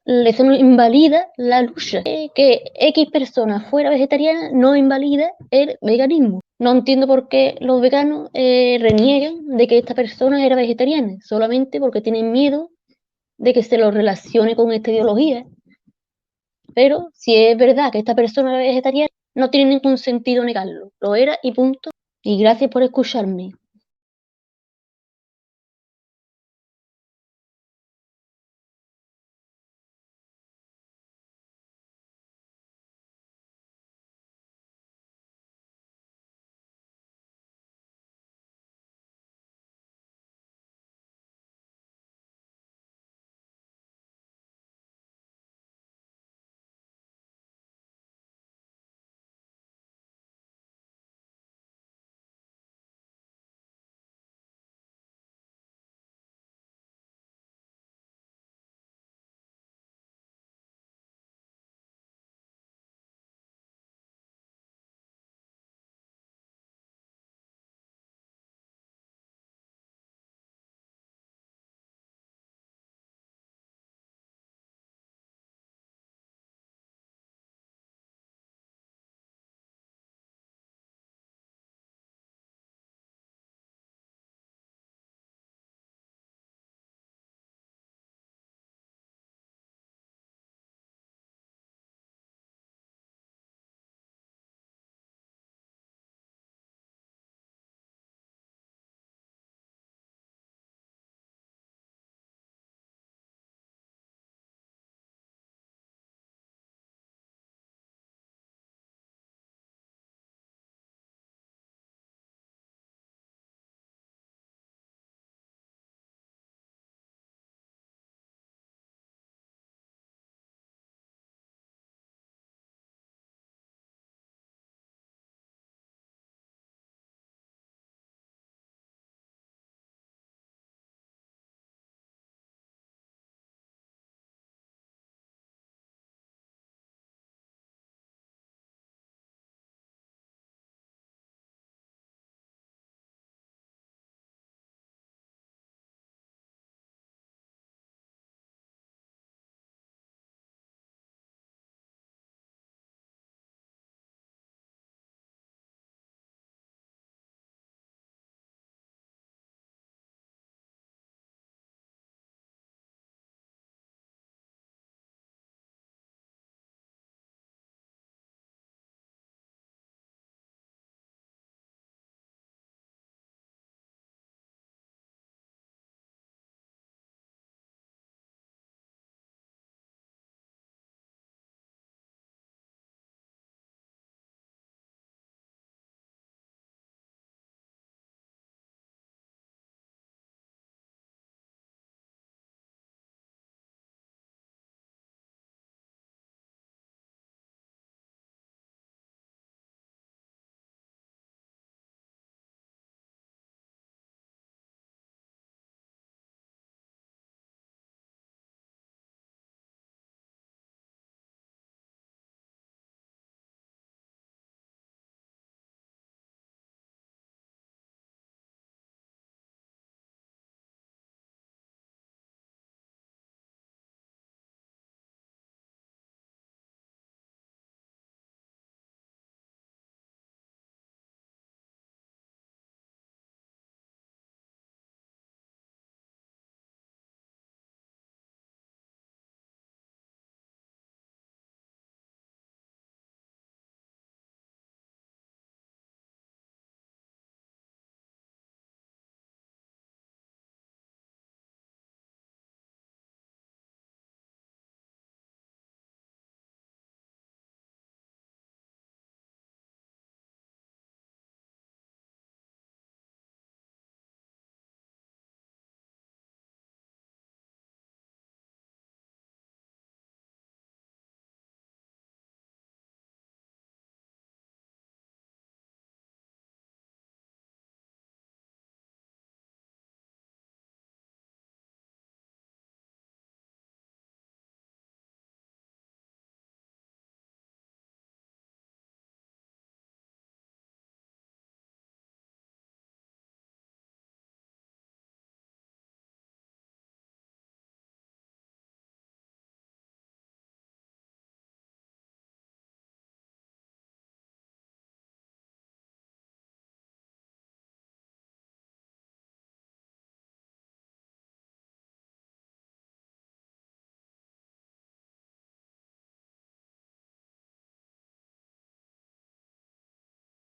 Eso no invalida la lucha. Que X persona fuera vegetariana no invalida el veganismo. No entiendo por qué los veganos reniegan de que esta persona era vegetariana, solamente porque tienen miedo de que se lo relacione con esta ideología. Pero si es verdad que esta persona era vegetariana, no tiene ningún sentido negarlo. Lo era y punto. Y gracias por escucharme.